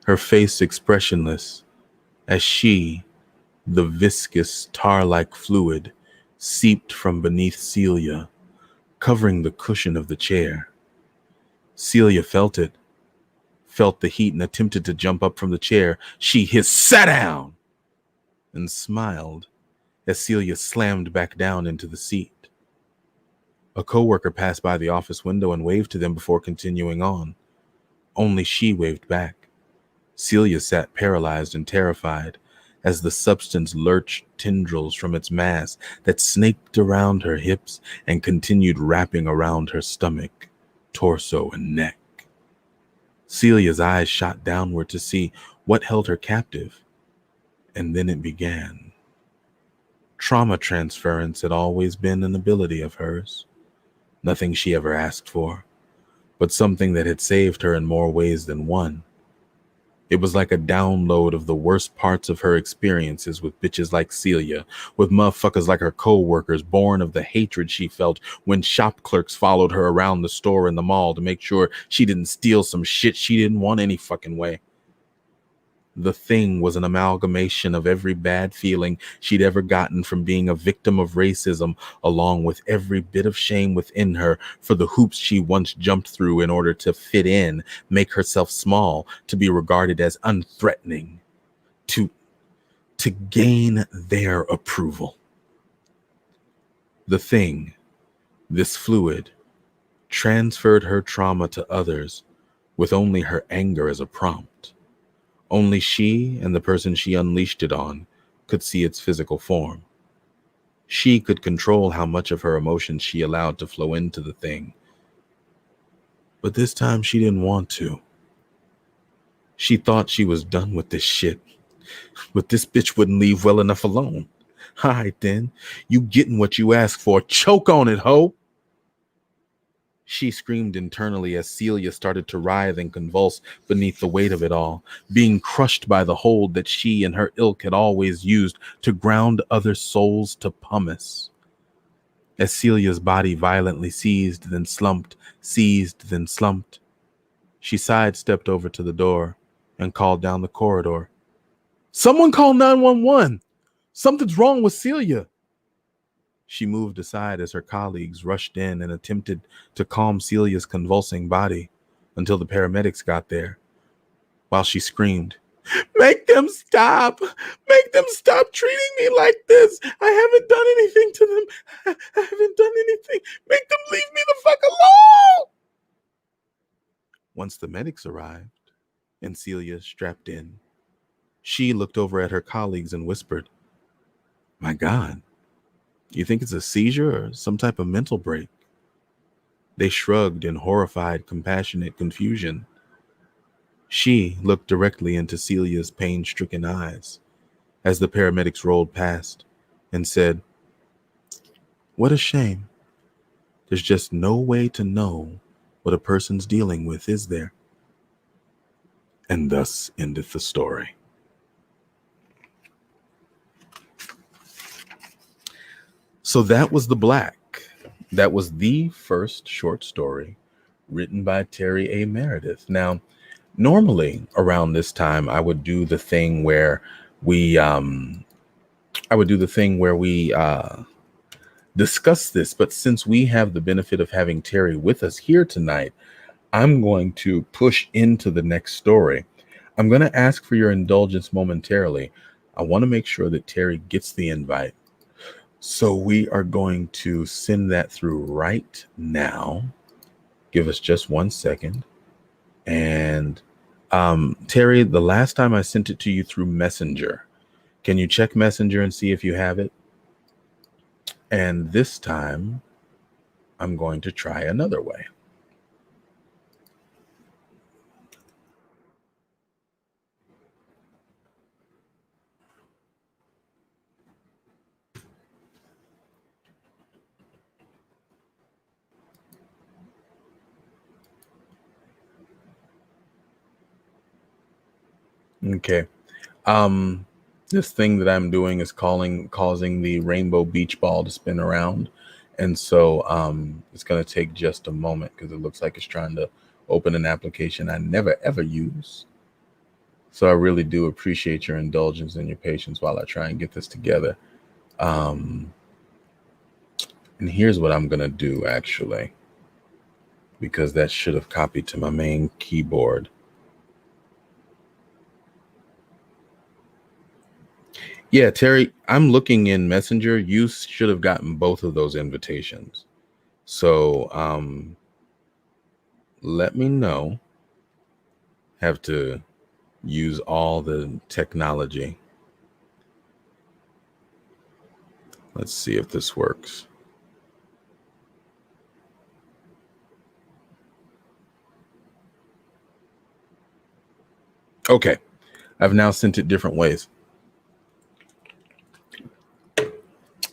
her face expressionless, as she, the viscous tar-like fluid, seeped from beneath Celia, covering the cushion of the chair. Celia felt it, felt the heat, and attempted to jump up from the chair. She hissed, "Sit down!" and smiled as Celia slammed back down into the seat. A coworker passed by the office window and waved to them before continuing on. Only she waved back. Celia sat paralyzed and terrified as the substance lurched tendrils from its mass that snaked around her hips and continued wrapping around her stomach, torso, and neck. Celia's eyes shot downward to see what held her captive, and then it began. Trauma transference had always been an ability of hers, nothing she ever asked for, but something that had saved her in more ways than one. It was like a download of the worst parts of her experiences with bitches like Celia, with motherfuckers like her co-workers, born of the hatred she felt when shop clerks followed her around the store and the mall to make sure she didn't steal some shit she didn't want any fucking way. The thing was an amalgamation of every bad feeling she'd ever gotten from being a victim of racism, along with every bit of shame within her for the hoops she once jumped through in order to fit in, make herself small, to be regarded as unthreatening, to gain their approval. The thing, this fluid, transferred her trauma to others with only her anger as a prompt. Only she and the person she unleashed it on could see its physical form. She could control how much of her emotions she allowed to flow into the thing. But this time she didn't want to. She thought she was done with this shit. But this bitch wouldn't leave well enough alone. All right then, you getting what you asked for. Choke on it, ho! She screamed internally as Celia started to writhe and convulse beneath the weight of it all, being crushed by the hold that she and her ilk had always used to ground other souls to pumice. As Celia's body violently seized, then slumped, she sidestepped over to the door and called down the corridor. Someone call 911! Something's wrong with Celia! She moved aside as her colleagues rushed in and attempted to calm Celia's convulsing body until the paramedics got there, while she screamed, "Make them stop! Make them stop treating me like this! I haven't done anything to them! I haven't done anything! Make them leave me the fuck alone!" Once the medics arrived and Celia strapped in, she looked over at her colleagues and whispered, "My God, you think it's a seizure or some type of mental break?" They shrugged in horrified, compassionate confusion. She looked directly into Celia's pain-stricken eyes as the paramedics rolled past and said, "What a shame. There's just no way to know what a person's dealing with, is there?" And thus endeth the story. So that was The Black. That was the first short story written by Terri A. Meredith. Now, normally around this time, I would do the thing where we discuss this. But since we have the benefit of having Terri with us here tonight, I'm going to push into the next story. I'm going to ask for your indulgence momentarily. I want to make sure that Terri gets the invite. So we are going to send that through right now. Give us just 1 second. And Terri, the last time I sent it to you through Messenger. Can you check Messenger and see if you have it? And this time, I'm going to try another way. Okay. This thing that I'm doing is causing the rainbow beach ball to spin around. And so it's going to take just a moment because it looks like it's trying to open an application I never, ever use. So I really do appreciate your indulgence and your patience while I try and get this together. And here's what I'm going to do, actually, because that should have copied to my main keyboard. Yeah, Terri, I'm looking in Messenger. You should have gotten both of those invitations. So let me know. Have to use all the technology. Let's see if this works. Okay, I've now sent it different ways.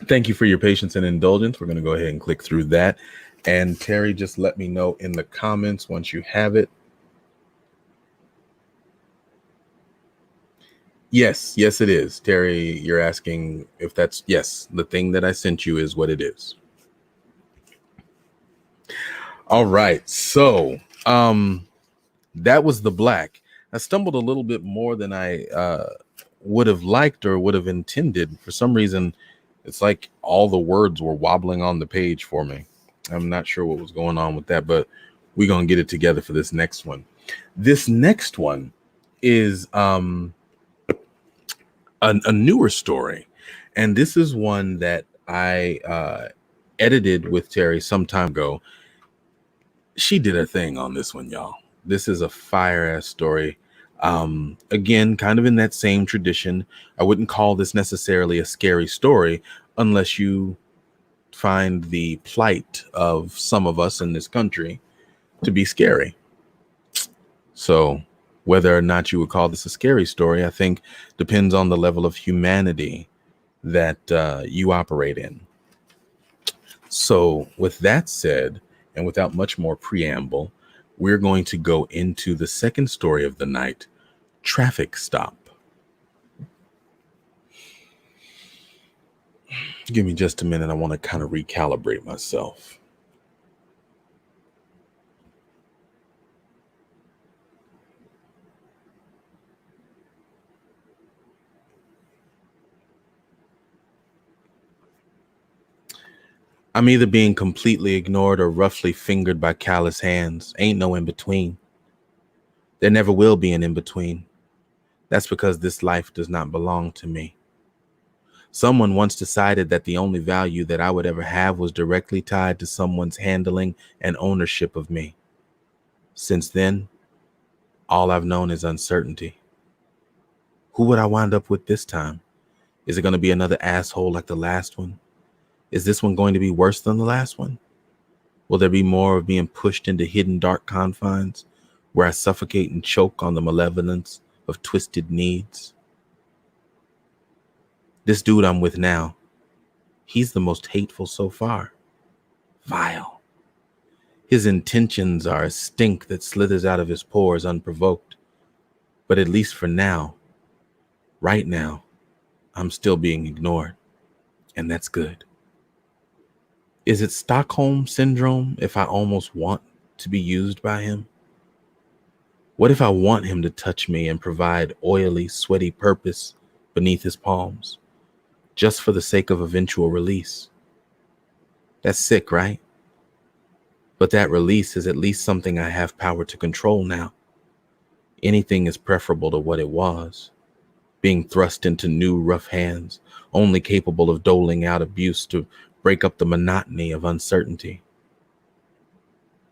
Thank you for your patience and indulgence. We're going to go ahead and click through that. And Terri, just let me know in the comments once you have it. Yes, it is. Terri, you're asking if that's, yes, the thing that I sent you is what it is. All right. So that was The Black. I stumbled a little bit more than I would have liked or would have intended. For some reason, it's like all the words were wobbling on the page for me. I'm not sure what was going on with that, but we're going to get it together for this next one. This next one is a newer story. And this is one that I edited with Terri some time ago. She did a thing on this one, y'all. This is a fire-ass story. Again, kind of in that same tradition, I wouldn't call this necessarily a scary story unless you find the plight of some of us in this country to be scary. So whether or not you would call this a scary story, I think depends on the level of humanity that you operate in. So with that said, and without much more preamble, we're going to go into the second story of the night, Traffic Stop. Give me just a minute. I want to kind of recalibrate myself. I'm either being completely ignored or roughly fingered by callous hands. Ain't no in between. There never will be an in between. That's because this life does not belong to me. Someone once decided that the only value that I would ever have was directly tied to someone's handling and ownership of me. Since then, all I've known is uncertainty. Who would I wind up with this time? Is it going to be another asshole like the last one? Is this one going to be worse than the last one? Will there be more of being pushed into hidden dark confines where I suffocate and choke on the malevolence of twisted needs? This dude I'm with now, he's the most hateful so far. Vile. His intentions are a stink that slithers out of his pores unprovoked. But at least for now, right now, I'm still being ignored. And that's good. Is it Stockholm Syndrome if I almost want to be used by him? What if I want him to touch me and provide oily, sweaty purpose beneath his palms, just for the sake of eventual release? That's sick, right? But that release is at least something I have power to control now. Anything is preferable to what it was, being thrust into new rough hands, only capable of doling out abuse to break up the monotony of uncertainty.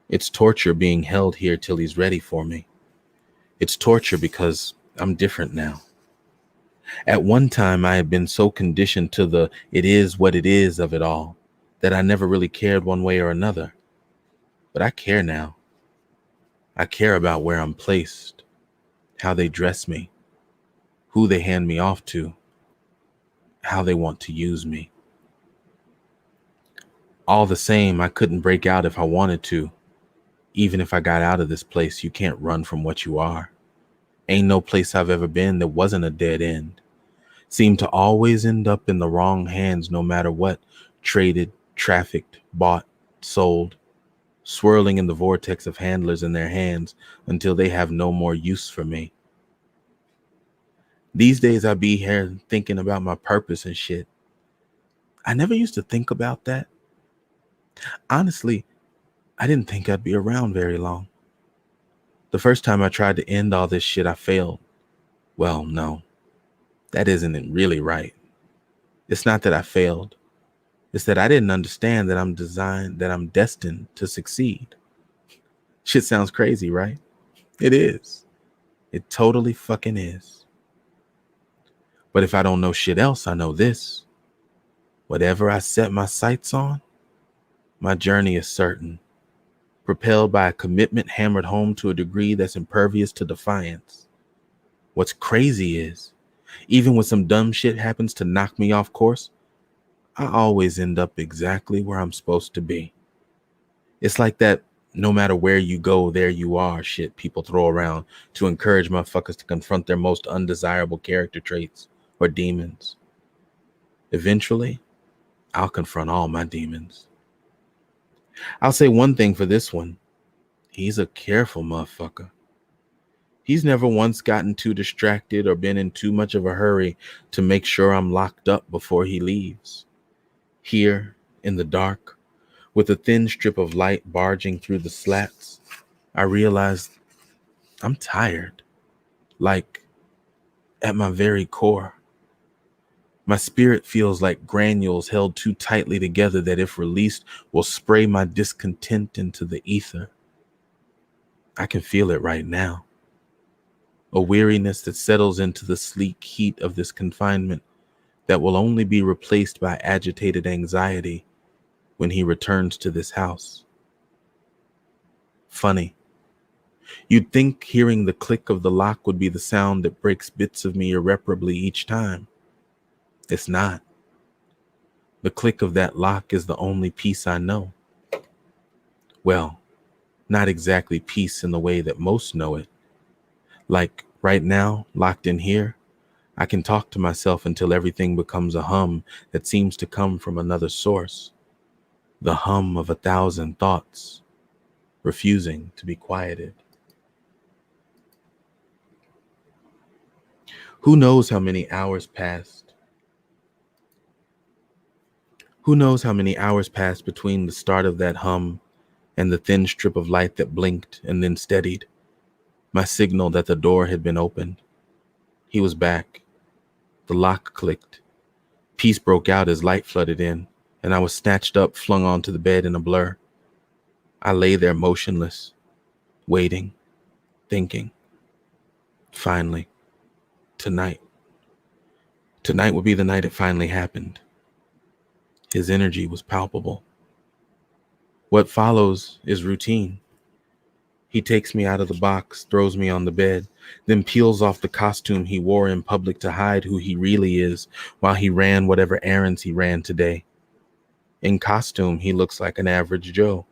It's torture being held here till he's ready for me. It's torture because I'm different now. At one time, I had been so conditioned to the it is what it is of it all that I never really cared one way or another. But I care now. I care about where I'm placed, how they dress me, who they hand me off to, how they want to use me. All the same, I couldn't break out if I wanted to. Even if I got out of this place, you can't run from what you are. Ain't no place I've ever been that wasn't a dead end. Seemed to always end up in the wrong hands no matter what. Traded, trafficked, bought, sold, swirling in the vortex of handlers in their hands until they have no more use for me. These days I be here thinking about my purpose and shit. I never used to think about that. Honestly, I didn't think I'd be around very long. The first time I tried to end all this shit, I failed. Well, no, that isn't really right. It's not that I failed. It's that I didn't understand that I'm destined to succeed. Shit sounds crazy, right? It is. It totally fucking is. But if I don't know shit else, I know this. Whatever I set my sights on, my journey is certain. Propelled by a commitment hammered home to a degree that's impervious to defiance. What's crazy is, even when some dumb shit happens to knock me off course, I always end up exactly where I'm supposed to be. It's like that no matter where you go, there you are shit people throw around to encourage motherfuckers to confront their most undesirable character traits or demons. Eventually, I'll confront all my demons. I'll say one thing for this one. He's a careful motherfucker. He's never once gotten too distracted or been in too much of a hurry to make sure I'm locked up before he leaves. Here, in the dark, with a thin strip of light barging through the slats, I realized I'm tired. Like, at my very core. My spirit feels like granules held too tightly together that if released will spray my discontent into the ether. I can feel it right now. a weariness that settles into the sleek heat of this confinement that will only be replaced by agitated anxiety when he returns to this house. Funny. You'd think hearing the click of the lock would be the sound that breaks bits of me irreparably each time. It's not. The click of that lock is the only peace I know. Well, not exactly peace in the way that most know it. Like right now, locked in here, I can talk to myself until everything becomes a hum that seems to come from another source. The hum of 1,000 thoughts, refusing to be quieted. Who knows how many hours passed? Who knows how many hours passed between the start of that hum and the thin strip of light that blinked and then steadied, my signal that the door had been opened. He was back. The lock clicked. Peace broke out as light flooded in, and I was snatched up, flung onto the bed in a blur. I lay there motionless, waiting, thinking. Finally, tonight. Tonight would be the night it finally happened. His energy was palpable. What follows is routine. He takes me out of the box, throws me on the bed, then peels off the costume he wore in public to hide who he really is while he ran whatever errands he ran today. In costume, he looks like an average Joe,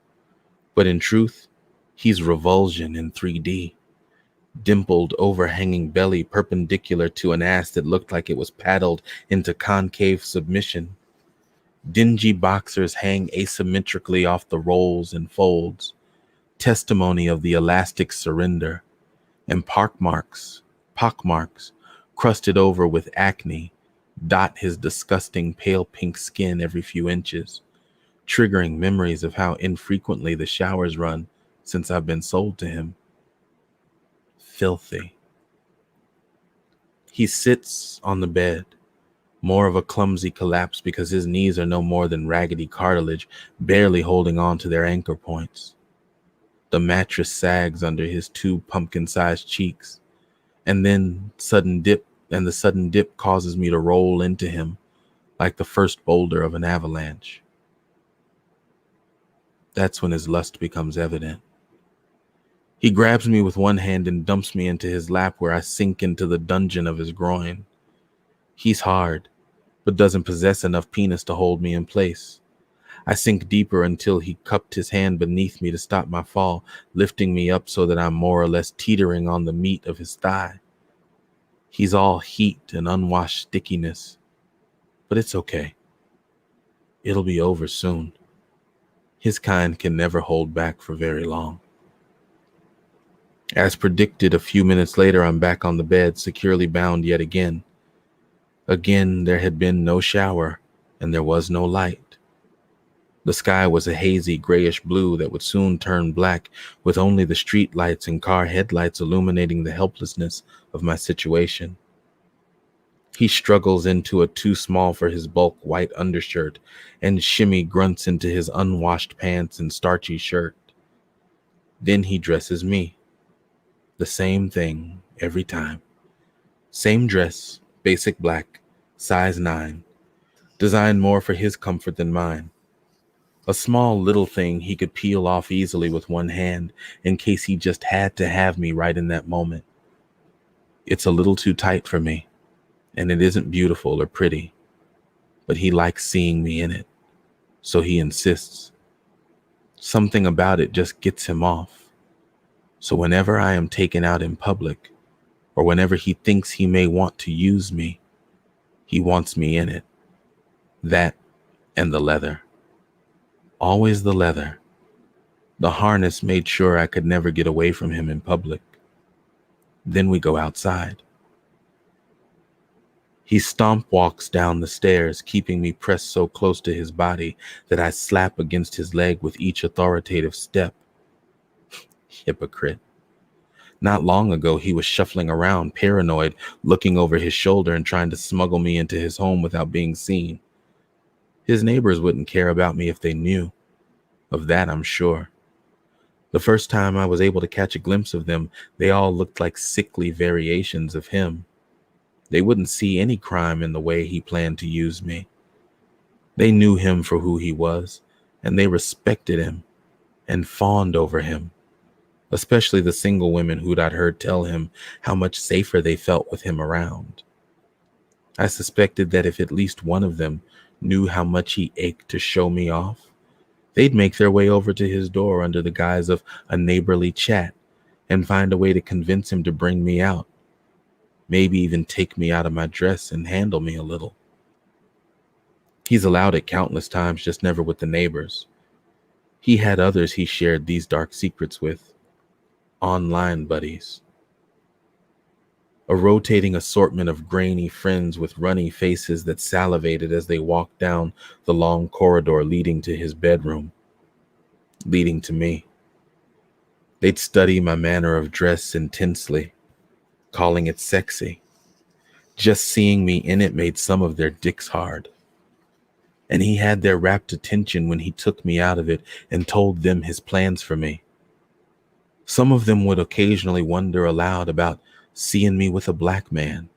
but in truth, he's revulsion in 3D. Dimpled, overhanging belly perpendicular to an ass that looked like it was paddled into concave submission. Dingy boxers hang asymmetrically off the rolls and folds, testimony of the elastic surrender, and pockmarks, crusted over with acne, dot his disgusting pale pink skin every few inches, triggering memories of how infrequently the showers run since I've been sold to him. Filthy. He sits on the bed, more of a clumsy collapse because his knees are no more than raggedy cartilage, barely holding on to their anchor points. The mattress sags under his 2 pumpkin-sized cheeks, and then the sudden dip causes me to roll into him like the first boulder of an avalanche. That's when his lust becomes evident. He grabs me with one hand and dumps me into his lap where I sink into the dungeon of his groin. He's hard, but doesn't possess enough penis to hold me in place. I sink deeper until he cupped his hand beneath me to stop my fall, lifting me up so that I'm more or less teetering on the meat of his thigh. He's all heat and unwashed stickiness, but it's okay. It'll be over soon. His kind can never hold back for very long. As predicted, a few minutes later, I'm back on the bed, securely bound yet again. Again, there had been no shower, and there was no light. The sky was a hazy grayish blue that would soon turn black, with only the street lights and car headlights illuminating the helplessness of my situation. He struggles into a too small for his bulk white undershirt and shimmy grunts into his unwashed pants and starchy shirt. Then he dresses me. The same thing every time. Same dress, basic black, size 9, designed more for his comfort than mine. A small little thing he could peel off easily with one hand in case he just had to have me right in that moment. It's a little too tight for me, and it isn't beautiful or pretty, but he likes seeing me in it, so he insists. Something about it just gets him off. So whenever I am taken out in public, or whenever he thinks he may want to use me, he wants me in it. That and the leather. Always the leather. The harness made sure I could never get away from him in public. Then we go outside. He stomp walks down the stairs, keeping me pressed so close to his body that I slap against his leg with each authoritative step. Hypocrite. Not long ago, he was shuffling around, paranoid, looking over his shoulder and trying to smuggle me into his home without being seen. His neighbors wouldn't care about me if they knew. Of that, I'm sure. The first time I was able to catch a glimpse of them, they all looked like sickly variations of him. They wouldn't see any crime in the way he planned to use me. They knew him for who he was, and they respected him and fawned over him, especially the single women who'd I'd heard tell him how much safer they felt with him around. I suspected that if at least one of them knew how much he ached to show me off, they'd make their way over to his door under the guise of a neighborly chat and find a way to convince him to bring me out, maybe even take me out of my dress and handle me a little. He's allowed it countless times, just never with the neighbors. He had others he shared these dark secrets with, online buddies. A rotating assortment of grainy friends with runny faces that salivated as they walked down the long corridor leading to his bedroom, leading to me. They'd study my manner of dress intensely, calling it sexy. Just seeing me in it made some of their dicks hard. And he had their rapt attention when he took me out of it and told them his plans for me. Some of them would occasionally wonder aloud about seeing me with a black man,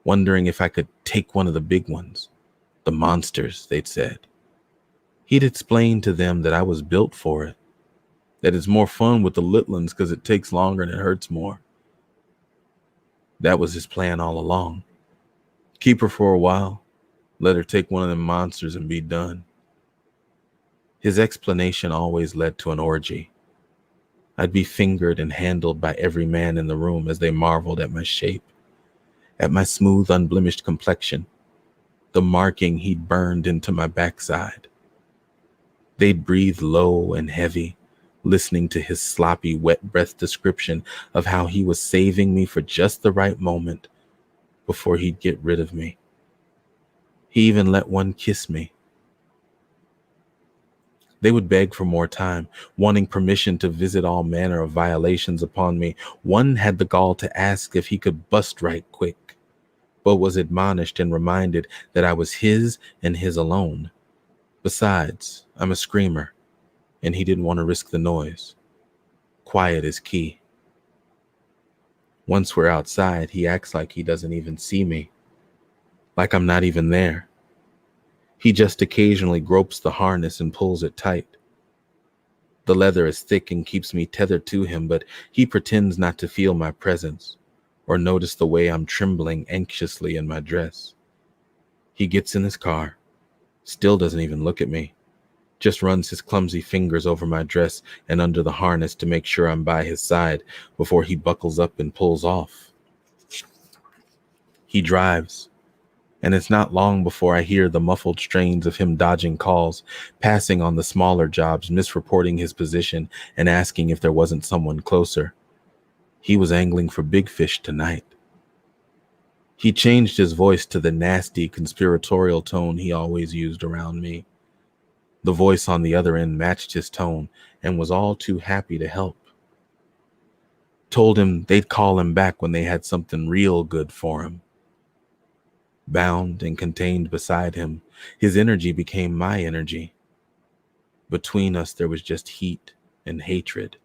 wondering if I could take one of the big ones, the monsters, they'd said. He'd explained to them that I was built for it, that it's more fun with the little ones because it takes longer and it hurts more. That was his plan all along. Keep her for a while, let her take one of them monsters and be done. His explanation always led to an orgy. I'd be fingered and handled by every man in the room as they marveled at my shape, at my smooth, unblemished complexion, the marking he'd burned into my backside. They'd breathe low and heavy, listening to his sloppy, wet breath description of how he was saving me for just the right moment before he'd get rid of me. He even let one kiss me. They would beg for more time, wanting permission to visit all manner of violations upon me. One had the gall to ask if he could bust right quick, but was admonished and reminded that I was his and his alone. Besides, I'm a screamer, and he didn't want to risk the noise. Quiet is key. Once we're outside, he acts like he doesn't even see me, like I'm not even there. He just occasionally gropes the harness and pulls it tight. The leather is thick and keeps me tethered to him, but he pretends not to feel my presence or notice the way I'm trembling anxiously in my dress. He gets in his car, still doesn't even look at me, just runs his clumsy fingers over my dress and under the harness to make sure I'm by his side before he buckles up and pulls off. He drives. And it's not long before I hear the muffled strains of him dodging calls, passing on the smaller jobs, misreporting his position, and asking if there wasn't someone closer. He was angling for big fish tonight. He changed his voice to the nasty, conspiratorial tone he always used around me. The voice on the other end matched his tone and was all too happy to help. Told him they'd call him back when they had something real good for him. Bound and contained beside him, his energy became my energy. Between us, there was just heat and hatred.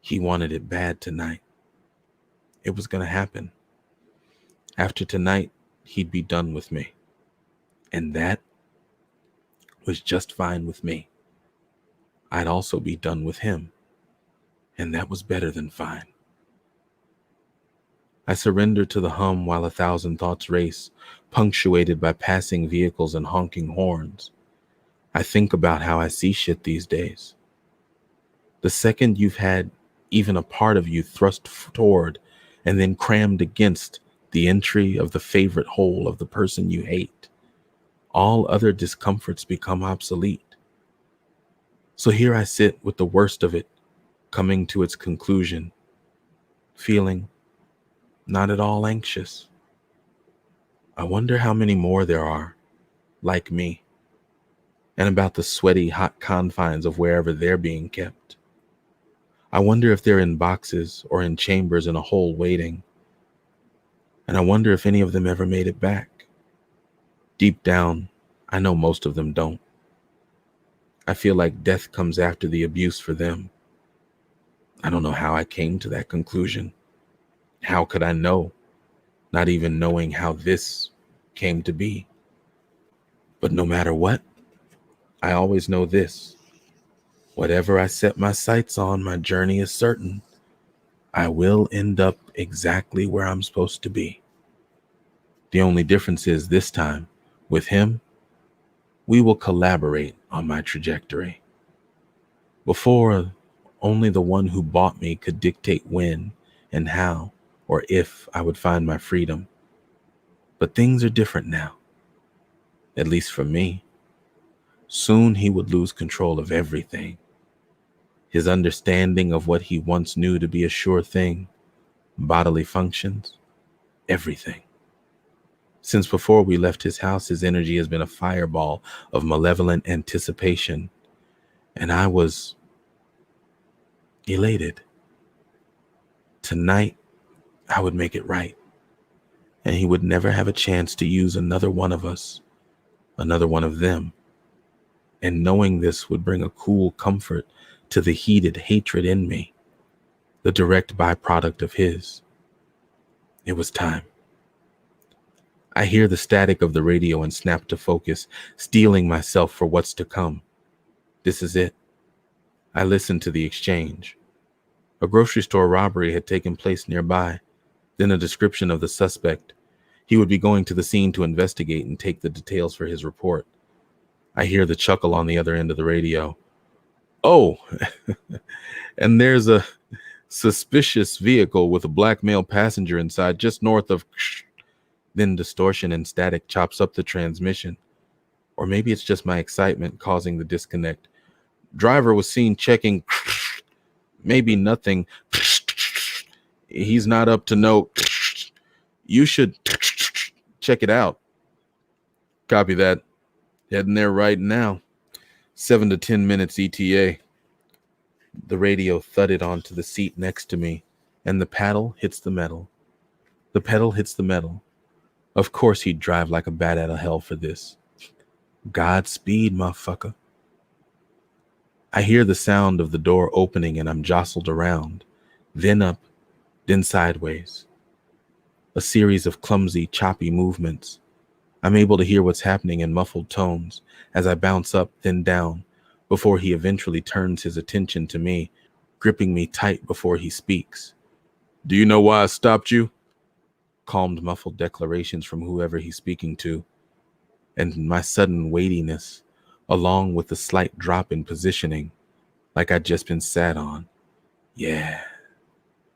He wanted it bad tonight. It was going to happen. After tonight, he'd be done with me. And that was just fine with me. I'd also be done with him. And that was better than fine. I surrender to the hum while 1,000 thoughts race, punctuated by passing vehicles and honking horns. I think about how I see shit these days. The second you've had even a part of you thrust toward and then crammed against the entry of the favorite hole of the person you hate, all other discomforts become obsolete. So here I sit with the worst of it coming to its conclusion, feeling not at all anxious. I wonder how many more there are, like me, and about the sweaty, hot confines of wherever they're being kept. I wonder if they're in boxes or in chambers in a hole waiting. And I wonder if any of them ever made it back. Deep down, I know most of them don't. I feel like death comes after the abuse for them, I don't know how I came to that conclusion. How could I know, not even knowing how this came to be? But no matter what, I always know this. Whatever I set my sights on, my journey is certain. I will end up exactly where I'm supposed to be. The only difference is this time, with him, we will collaborate on my trajectory. Before, only the one who bought me could dictate when and how or if I would find my freedom. But things are different now, at least for me. Soon he would lose control of everything. His understanding of what he once knew to be a sure thing, bodily functions, everything. Since before we left his house, his energy has been a fireball of malevolent anticipation, and I was elated. Tonight, I would make it right, and he would never have a chance to use another one of us, another one of them. And knowing this would bring a cool comfort to the heated hatred in me, the direct byproduct of his. It was time. I hear the static of the radio and snap to focus, steeling myself for what's to come. This is it. I listened to the exchange. A grocery store robbery had taken place nearby, then a description of the suspect. He would be going to the scene to investigate and take the details for his report. I hear the chuckle on the other end of the radio. Oh, and there's a suspicious vehicle with a black male passenger inside just north of... Then distortion and static chops up the transmission. Or maybe it's just my excitement causing the disconnect. Driver was seen checking... Maybe nothing. He's not up to no... You should check it out. Copy that. Heading there right now. 7 to 10 minutes ETA. The radio thudded onto the seat next to me, and the paddle hits the metal. The pedal hits the metal. Of course he'd drive like a bat out of hell for this. Godspeed, motherfucker. I hear the sound of the door opening and I'm jostled around, then up, then sideways. A series of clumsy, choppy movements. I'm able to hear what's happening in muffled tones as I bounce up, then down, before he eventually turns his attention to me, gripping me tight before he speaks. Do you know why I stopped you? Calmed, muffled declarations from whoever he's speaking to, and my sudden weightiness, along with the slight drop in positioning, like I'd just been sat on. Yeah,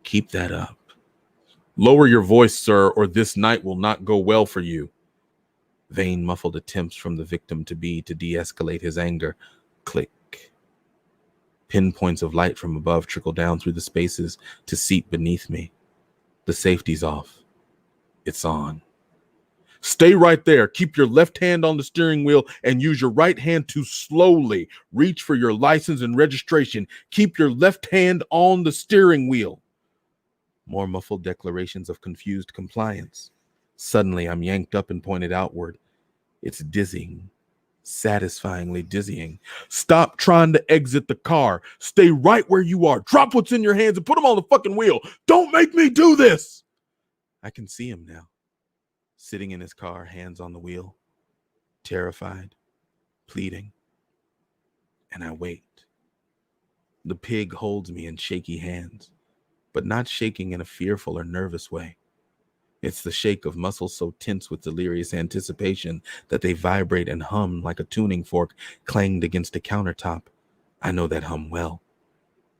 keep that up. Lower your voice, sir, or this night will not go well for you. Vain, muffled attempts from the victim-to-be to de-escalate his anger. Click. Pinpoints of light from above trickle down through the spaces to seat beneath me. The safety's off. It's on. Stay right there. Keep your left hand on the steering wheel and use your right hand to slowly reach for your license and registration. Keep your left hand on the steering wheel. More muffled declarations of confused compliance. Suddenly, I'm yanked up and pointed outward. It's dizzying, satisfyingly dizzying. Stop trying to exit the car. Stay right where you are. Drop what's in your hands and put them on the fucking wheel. Don't make me do this. I can see him now, sitting in his car, hands on the wheel, terrified, pleading. And I wait. The pig holds me in shaky hands, but not shaking in a fearful or nervous way. It's the shake of muscles so tense with delirious anticipation that they vibrate and hum like a tuning fork clanged against a countertop. I know that hum well.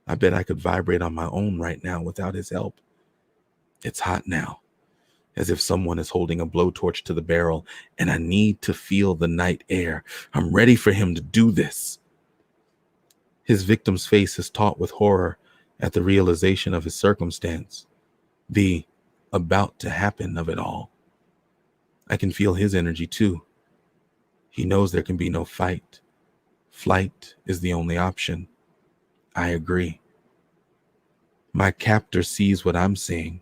I bet I could vibrate on my own right now without his help. It's hot now, as if someone is holding a blowtorch to the barrel, and I need to feel the night air. I'm ready for him to do this. His victim's face is taut with horror at the realization of his circumstance, the about to happen of it all. I can feel his energy too. He knows there can be no fight. Flight is the only option. I agree. My captor sees what I'm seeing.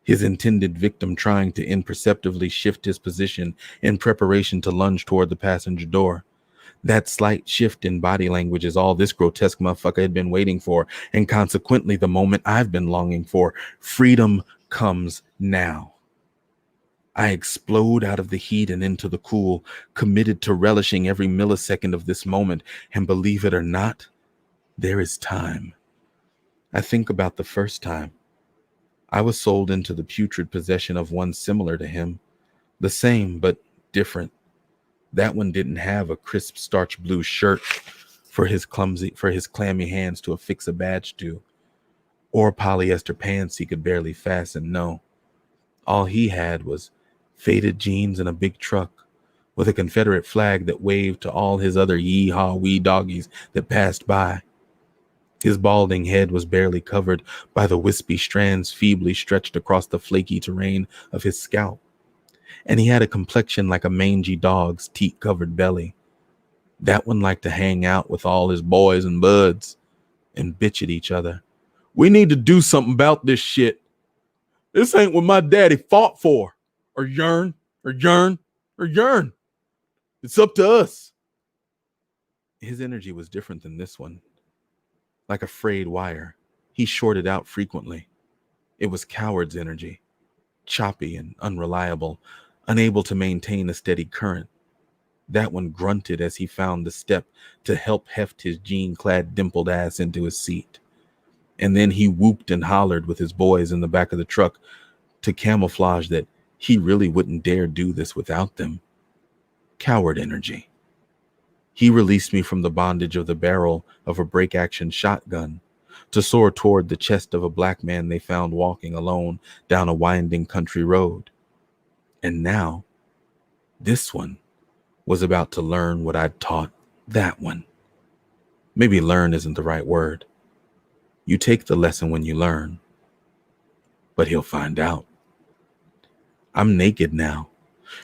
His intended victim trying to imperceptibly shift his position in preparation to lunge toward the passenger door. That slight shift in body language is all this grotesque motherfucker had been waiting for, and consequently the moment I've been longing for. Freedom comes now. I explode out of the heat and into the cool, committed to relishing every millisecond of this moment, and believe it or not, there is time. I think about the first time. I was sold into the putrid possession of one similar to him, the same but different. That one didn't have a crisp starch blue shirt for his clammy hands to affix a badge to, or polyester pants he could barely fasten. No, all he had was faded jeans and a big truck with a Confederate flag that waved to all his other yee-haw-wee doggies that passed by. His balding head was barely covered by the wispy strands feebly stretched across the flaky terrain of his scalp, and he had a complexion like a mangy dog's teat-covered belly. That one liked to hang out with all his boys and buds and bitch at each other. We need to do something about this shit. This ain't what my daddy fought for, or yearn, or yearn, or yearn. It's up to us. His energy was different than this one. Like a frayed wire, he shorted out frequently. It was coward's energy, choppy and unreliable, unable to maintain a steady current. That one grunted as he found the step to help heft his jean-clad dimpled ass into his seat. And then he whooped and hollered with his boys in the back of the truck to camouflage that he really wouldn't dare do this without them. Coward energy. He released me from the bondage of the barrel of a break-action shotgun to soar toward the chest of a black man they found walking alone down a winding country road. And now, this one was about to learn what I'd taught that one. Maybe learn isn't the right word. You take the lesson when you learn. But he'll find out. I'm naked now,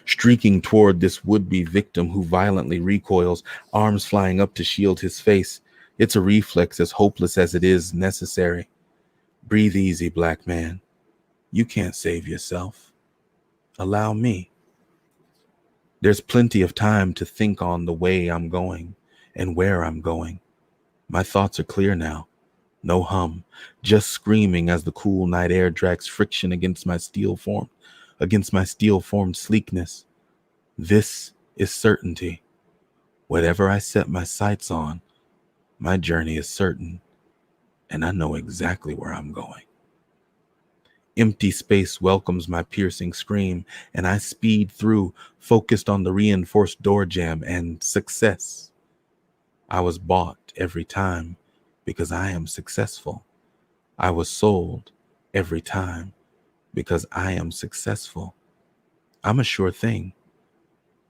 streaking toward this would-be victim who violently recoils, arms flying up to shield his face. It's a reflex as hopeless as it is necessary. Breathe easy, black man. You can't save yourself. Allow me. There's plenty of time to think on the way I'm going and where I'm going. My thoughts are clear now. No hum, just screaming as the cool night air drags friction against my steel-formed sleekness. This is certainty. Whatever I set my sights on, my journey is certain, and I know exactly where I'm going. Empty space welcomes my piercing scream, and I speed through, focused on the reinforced door jamb and success. I was bought every time because I am successful. I was sold every time because I am successful. I'm a sure thing.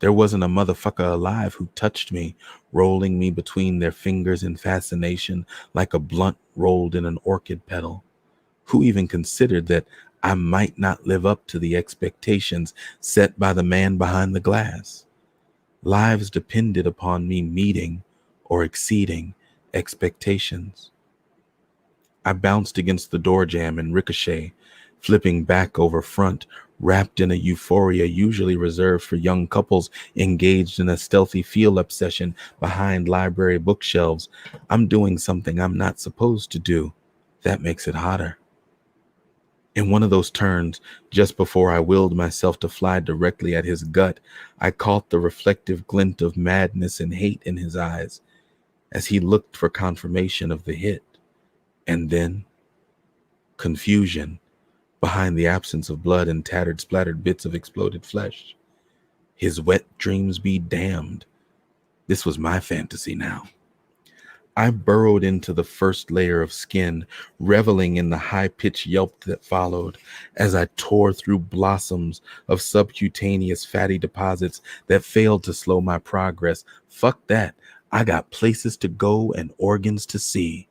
There wasn't a motherfucker alive who touched me, rolling me between their fingers in fascination like a blunt rolled in an orchid petal. Who even considered that I might not live up to the expectations set by the man behind the glass? Lives depended upon me meeting or exceeding expectations. I bounced against the door jamb and ricochet, flipping back over front, wrapped in a euphoria usually reserved for young couples engaged in a stealthy feel-up session behind library bookshelves. I'm doing something I'm not supposed to do. That makes it hotter. In one of those turns, just before I willed myself to fly directly at his gut, I caught the reflective glint of madness and hate in his eyes as he looked for confirmation of the hit. And then, confusion behind the absence of blood and tattered, splattered bits of exploded flesh. His wet dreams be damned. This was my fantasy now. I burrowed into the first layer of skin, reveling in the high-pitched yelp that followed as I tore through blossoms of subcutaneous fatty deposits that failed to slow my progress. Fuck that. I got places to go and organs to see.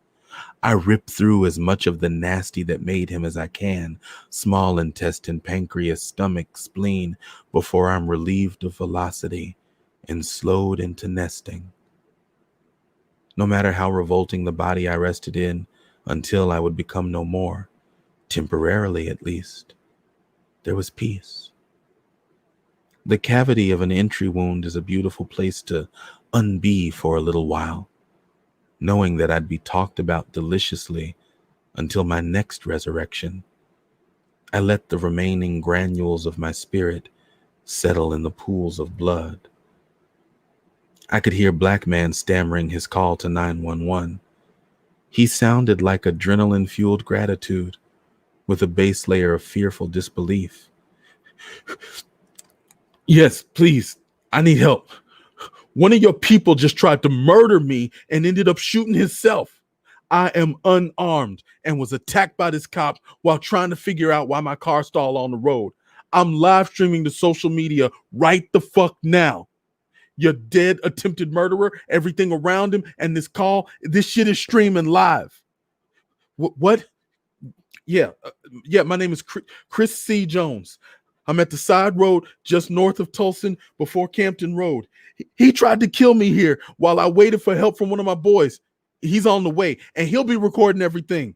I ripped through as much of the nasty that made him as I can, small intestine, pancreas, stomach, spleen, before I'm relieved of velocity and slowed into nesting. No matter how revolting the body I rested in, until I would become no more, temporarily at least, there was peace. The cavity of an entry wound is a beautiful place to unbe for a little while, knowing that I'd be talked about deliciously until my next resurrection. I let the remaining granules of my spirit settle in the pools of blood. I could hear Black Man stammering his call to 911. He sounded like adrenaline-fueled gratitude with a base layer of fearful disbelief. Yes, please, I need help. One of your people just tried to murder me and ended up shooting himself. I am unarmed and was attacked by this cop while trying to figure out why my car stalled on the road. I'm live streaming to social media right the fuck now. Your dead attempted murderer, everything around him, and this call, this shit is streaming live. What? Yeah, my name is Chris C. Jones. I'm at the side road just north of Tulsa before Campton Road. He tried to kill me here while I waited for help from one of my boys. He's on the way, and he'll be recording everything.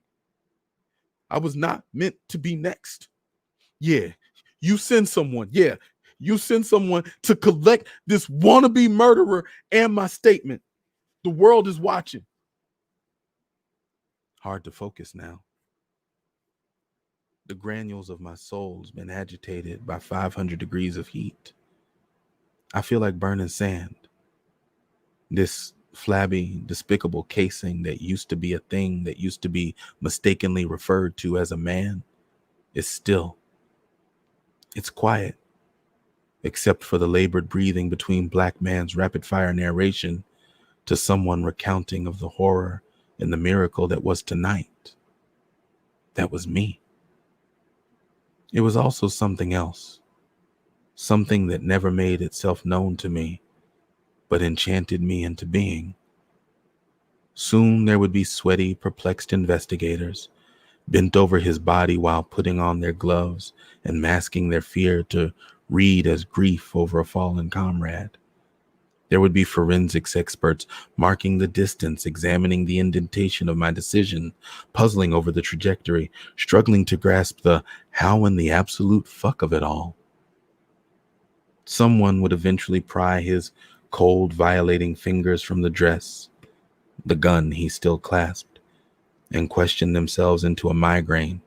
I was not meant to be next. Yeah, you send someone. Yeah, you send someone to collect this wannabe murderer and my statement. The world is watching. Hard to focus now. The granules of my soul's been agitated by 500 degrees of heat. I feel like burning sand. This flabby, despicable casing that used to be a thing, that used to be mistakenly referred to as a man, is still. It's quiet, except for the labored breathing between Black Man's rapid-fire narration to someone recounting of the horror and the miracle that was tonight. That was me. It was also something else, something that never made itself known to me, but enchanted me into being. Soon there would be sweaty, perplexed investigators, bent over his body while putting on their gloves and masking their fear to read as grief over a fallen comrade. There would be forensics experts marking the distance, examining the indentation of my decision, puzzling over the trajectory, struggling to grasp the how in the absolute fuck of it all. Someone would eventually pry his cold, violating fingers from the dress, the gun he still clasped, and question themselves into a migraine.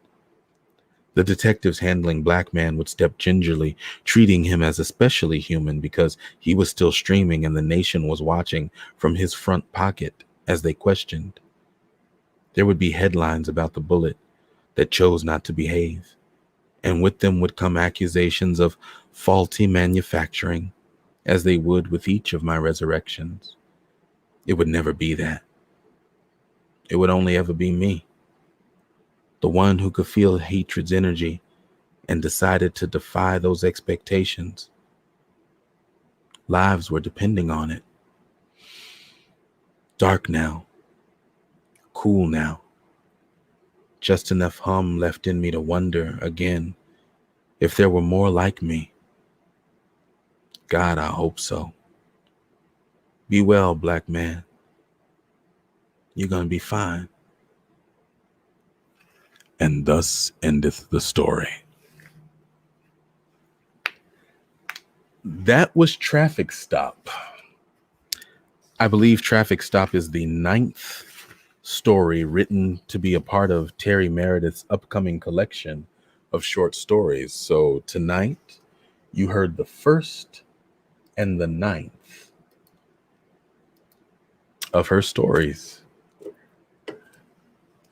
The detectives handling Black Man would step gingerly, treating him as especially human because he was still streaming and the nation was watching from his front pocket as they questioned. There would be headlines about the bullet that chose not to behave, and with them would come accusations of faulty manufacturing, as they would with each of my resurrections. It would never be that. It would only ever be me. The one who could feel hatred's energy and decided to defy those expectations. Lives were depending on it. Dark now. Cool now. Just enough hum left in me to wonder again if there were more like me. God, I hope so. Be well, Black Man. You're gonna be fine. And thus endeth the story. That was Traffic Stop. I believe Traffic Stop is the 9th story written to be a part of Terri Meredith's upcoming collection of short stories. So tonight, you heard the 1st and the 9th of her stories.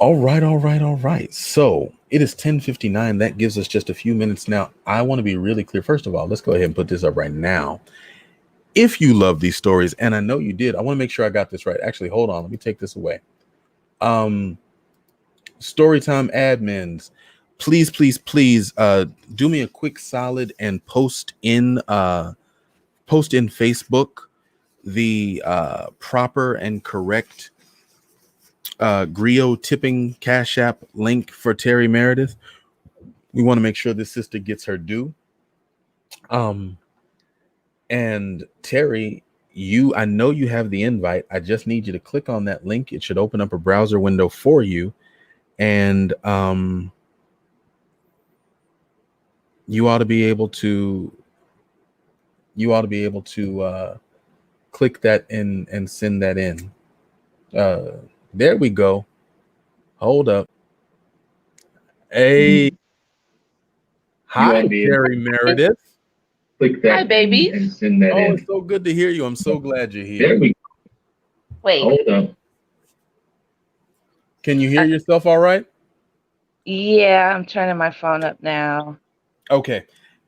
All right. So it is 10:59. That gives us just a few minutes now. I want to be really clear. First of all, let's go ahead and put this up right now. If you love these stories, and I know you did, I want to make sure I got this right. Actually, hold on. Let me take this away. Storytime admins, please do me a quick solid and post in Facebook the proper and correct Griot tipping Cash App link for Terri Meredith. We want to make sure this sister gets her due. And Terri, I know you have the invite. I just need you to click on that link. It should open up a browser window for you. And you ought to be able to click that and send that in. There we go. Hold up. Hey, hi, Terri Meredith. Click that. Hi, babies. And send that in. It's so good to hear you. I'm so glad you're here. There we go. Wait. Hold up. Can you hear yourself all right? Yeah, I'm turning my phone up now. Okay.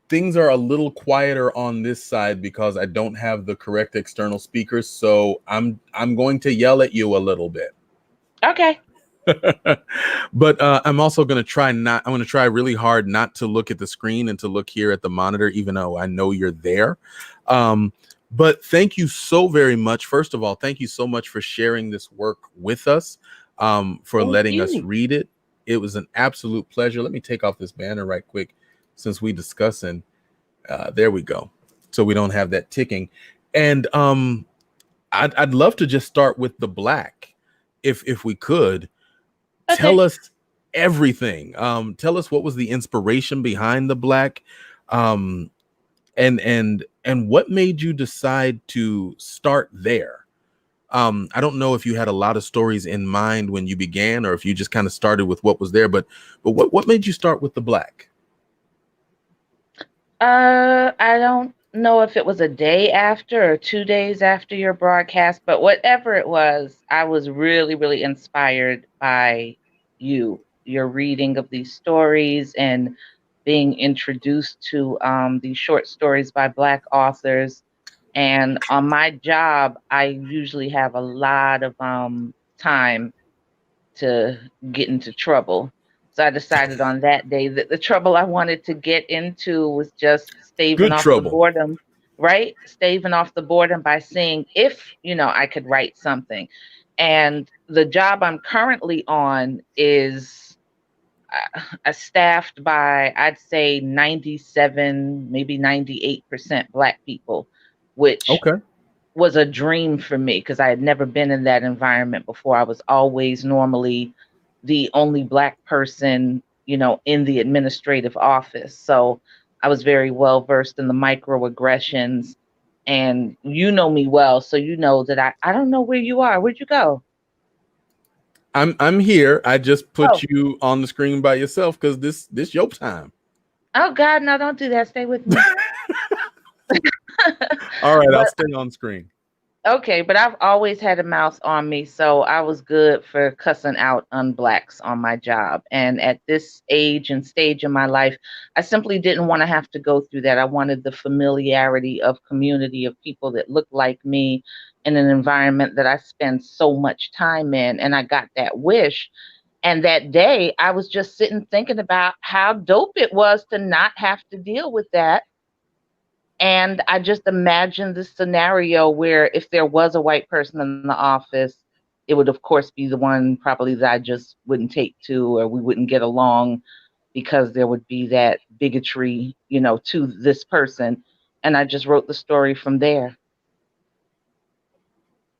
Things are a little quieter on this side because I don't have the correct external speakers, so I'm going to yell at you a little bit. Okay. But I'm also going to try really hard not to look at the screen and to look here at the monitor, even though I know you're there. But thank you so very much. First of all, thank you so much for sharing this work with us, for letting us read it. It was an absolute pleasure. Let me take off this banner right quick since we discussing. There we go. So we don't have that ticking. And I'd love to just start with the black, if we could. Okay. Tell us everything. Tell us what was the inspiration behind the black, and what made you decide to start there. I don't know if you had a lot of stories in mind when you began, or if you just kind of started with what was there. But what made you start with the black? I don't know if it was a day after or 2 days after your broadcast, but whatever it was, I was really, really inspired by your reading of these stories and being introduced to these short stories by Black authors. And on my job, I usually have a lot of time to get into trouble. So I decided on that day that the trouble I wanted to get into was just staving off the boredom, right? Staving off the boredom by seeing if, I could write something. And the job I'm currently on is staffed by, I'd say 97, maybe 98% Black people, which was a dream for me because I had never been in that environment before. I was always normally the only Black person, in the administrative office. So I was very well versed in the microaggressions, and you know me well, so you know that I don't know where you are. Where'd you go? I'm here. I just put you on the screen by yourself because this your time. Oh God, no, don't do that. Stay with me. All right, I'll stay on screen. Okay, but I've always had a mouse on me, so I was good for cussing out unblacks on my job. And at this age and stage in my life, I simply didn't want to have to go through that. I wanted the familiarity of community of people that looked like me in an environment that I spend so much time in. And I got that wish. And that day, I was just sitting thinking about how dope it was to not have to deal with that. And I just imagined this scenario where if there was a white person in the office, it would, of course, be the one probably that I just wouldn't take to, or we wouldn't get along because there would be that bigotry, to this person. And I just wrote the story from there.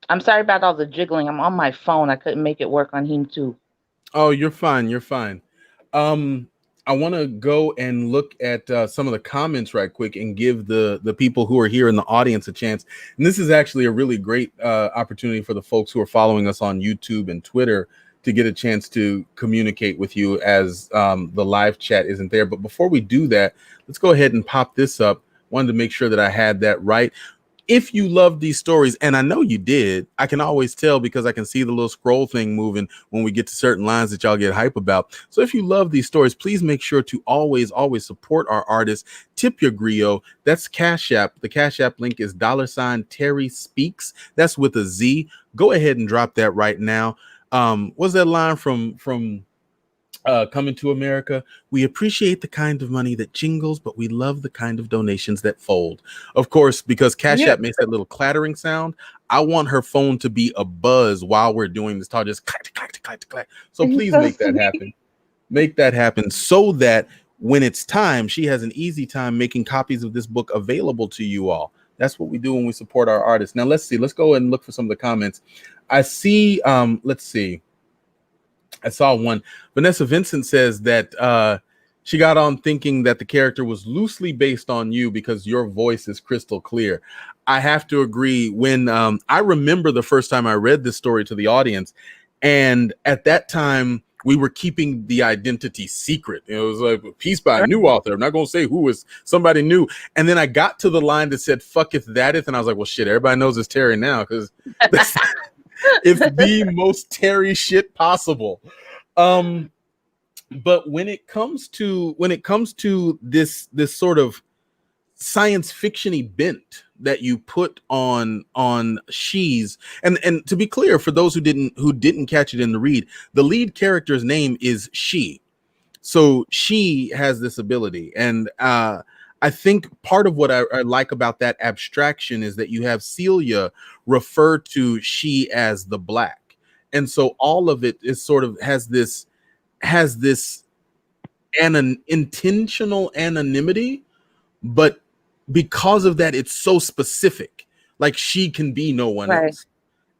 I'm sorry about all the jiggling. I'm on my phone. I couldn't make it work on him too. Oh, you're fine. You're fine. I want to go and look at some of the comments right quick and give the people who are here in the audience a chance. And this is actually a really great opportunity for the folks who are following us on YouTube and Twitter to get a chance to communicate with you as the live chat isn't there. But before we do that, let's go ahead and pop this up. Wanted to make sure that I had that right. If you love these stories, and I know you did, I can always tell because I can see the little scroll thing moving when we get to certain lines that y'all get hype about. So if you love these stories, please make sure to always support our artists. Tip your griot. That's Cash App. The Cash App link is $Terri Speaks. That's with a Z. Go ahead and drop that right now. What's that line from Coming to America? We appreciate the kind of money that jingles, but we love the kind of donations that fold. Of course, because Cash App makes that little clattering sound, I want her phone to be a buzz while we're doing this talk, just clack, clack, clack, clack. So please make that happen. Make that happen so that when it's time, she has an easy time making copies of this book available to you all. That's what we do when we support our artists. Now, let's see. Let's go and look for some of the comments. I see, let's see. I saw one. Vanessa Vincent says that she got on thinking that the character was loosely based on you because your voice is crystal clear. I have to agree. When I remember the first time I read this story to the audience, and at that time we were keeping the identity secret. It was like a piece by a new author. I'm not going to say who was somebody new. And then I got to the line that said "fucketh thateth," and I was like, well, shit, everybody knows it's Terri now because it's the most Terri shit possible. But when it comes to this sort of science fictiony bent that you put on She's, and to be clear, for those who didn't catch it in the read, the lead character's name is She. So she has this ability, and I think part of what I like about that abstraction is that you have Celia refer to She as the Black, and so all of it is sort of has this intentional anonymity, but because of that, it's so specific. Like she can be no one else,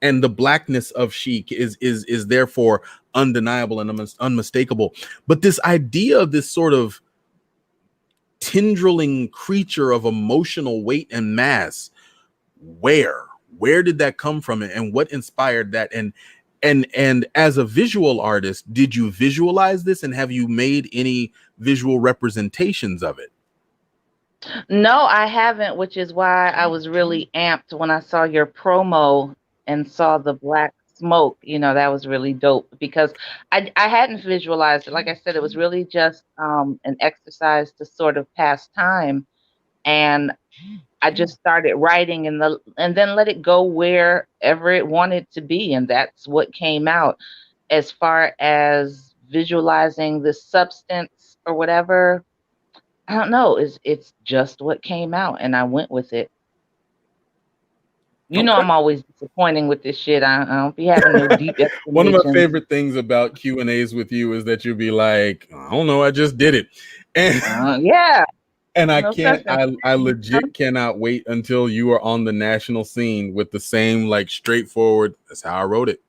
and the blackness of She is therefore undeniable and unmistakable. But this idea of this sort of tendriling creature of emotional weight and mass, where did that come from, and what inspired that? And as a visual artist, did you visualize this, and have you made any visual representations of it? No, I haven't, which is why I was really amped when I saw your promo and saw the black smoke. That was really dope because I hadn't visualized it. Like I said, it was really just an exercise to sort of pass time, and I just started writing and then let it go wherever it wanted to be, and that's what came out. As far as visualizing the substance or whatever, I don't know. It's just what came out, and I went with it. Okay. I'm always disappointing with this shit. I don't be having no deep explanations. One of my favorite things about Q&As with you is that you'll be like, I don't know, I just did it. And yeah. And I legit cannot wait until you are on the national scene with the same, like, straightforward, that's how I wrote it.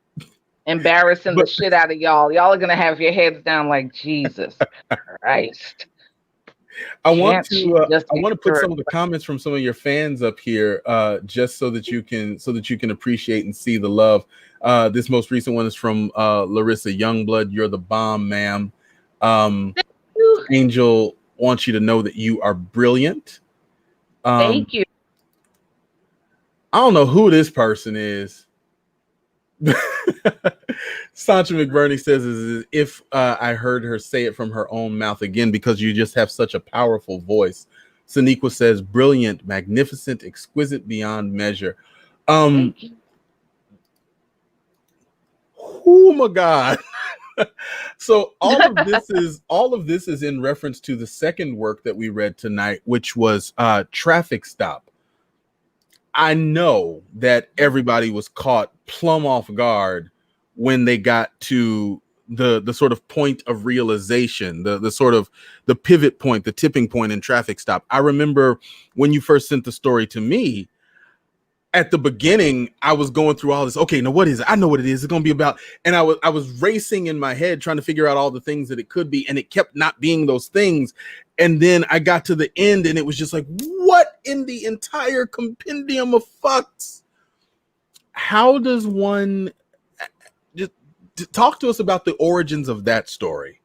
Embarrassing the shit out of y'all. Y'all are going to have your heads down like, Jesus Christ. I want to put some of the comments from some of your fans up here, just so that you can appreciate and see the love. This most recent one is from Larissa Youngblood. You're the bomb, ma'am. Angel wants you to know that you are brilliant. Thank you. I don't know who this person is. Sancha McBurney says, is if I heard her say it from her own mouth again, because you just have such a powerful voice. Saniqua says, brilliant, magnificent, exquisite beyond measure. Oh my God. So all of this is in reference to the second work that we read tonight, which was Traffic Stop. I know that everybody was caught plumb off guard when they got to the sort of point of realization, the sort of the pivot point, the tipping point in Traffic Stop. I remember when you first sent the story to me. At the beginning, I was going through all this. Okay, now what is it? I know what it is. It's going to be about. And I was racing in my head trying to figure out all the things that it could be, and it kept not being those things. And then I got to the end, and it was just like, what in the entire compendium of fucks? How does one just talk to us about the origins of that story?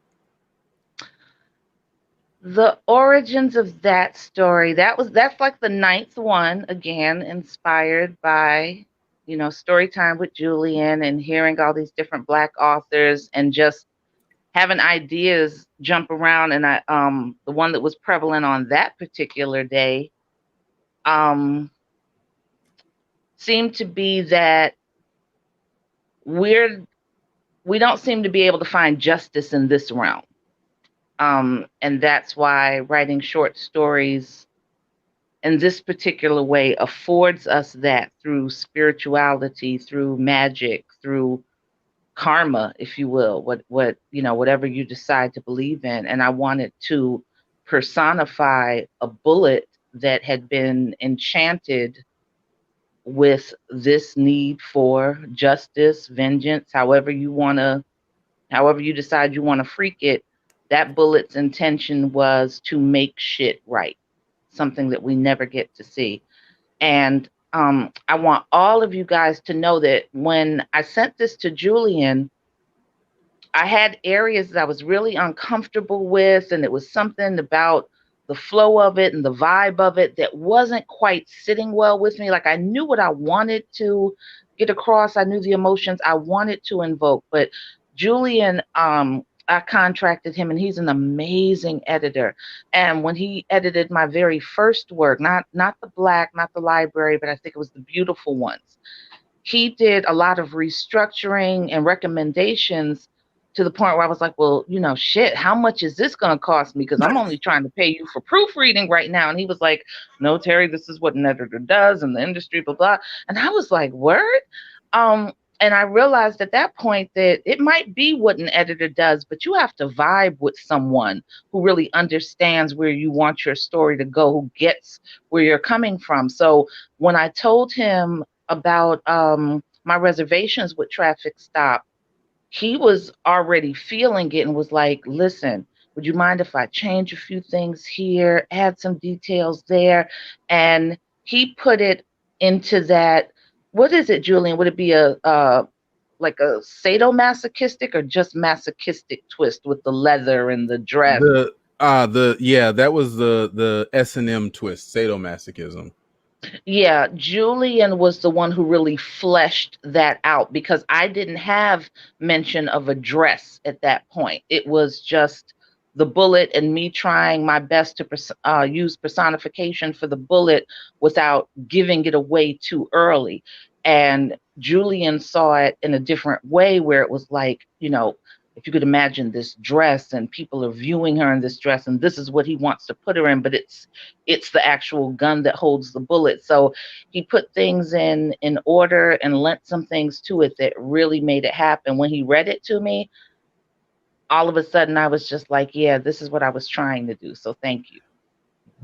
The origins of that story, that's like the 9th one, again, inspired by, story time with Julian and hearing all these different Black authors and just having ideas jump around. And the one that was prevalent on that particular day seemed to be that we don't seem to be able to find justice in this realm. And that's why writing short stories in this particular way affords us that through spirituality, through magic, through karma, if you will, whatever you decide to believe in. And I wanted to personify a bullet that had been enchanted with this need for justice, vengeance, however you decide you want to freak it. That bullet's intention was to make shit right, something that we never get to see. And I want all of you guys to know that when I sent this to Julian, I had areas that I was really uncomfortable with, and it was something about the flow of it and the vibe of it that wasn't quite sitting well with me. Like, I knew what I wanted to get across, I knew the emotions I wanted to invoke, but Julian, I contracted him, and he's an amazing editor. And when he edited my very first work, not the Black, not the library, but I think it was the Beautiful Ones, he did a lot of restructuring and recommendations to the point where I was like, well, shit, how much is this going to cost me? Because I'm only trying to pay you for proofreading right now. And he was like, no, Terry, this is what an editor does in the industry, blah, blah. And I was like, word? And I realized at that point that it might be what an editor does, but you have to vibe with someone who really understands where you want your story to go, who gets where you're coming from. So when I told him about my reservations with Traffic Stop, he was already feeling it and was like, listen, would you mind if I change a few things here, add some details there? And he put it into that. What is it, Julian? Would it be a like a sadomasochistic or just masochistic twist with the leather and the dress? That was the S&M twist, sadomasochism. Yeah, Julian was the one who really fleshed that out because I didn't have mention of a dress at that point. It was just the bullet and me trying my best to use personification for the bullet without giving it away too early. And Julian saw it in a different way where it was like, if you could imagine this dress and people are viewing her in this dress and this is what he wants to put her in, but it's the actual gun that holds the bullet. So he put things in order and lent some things to it that really made it happen. When he read it to me, all of a sudden I was just like, yeah, this is what I was trying to do. So thank you.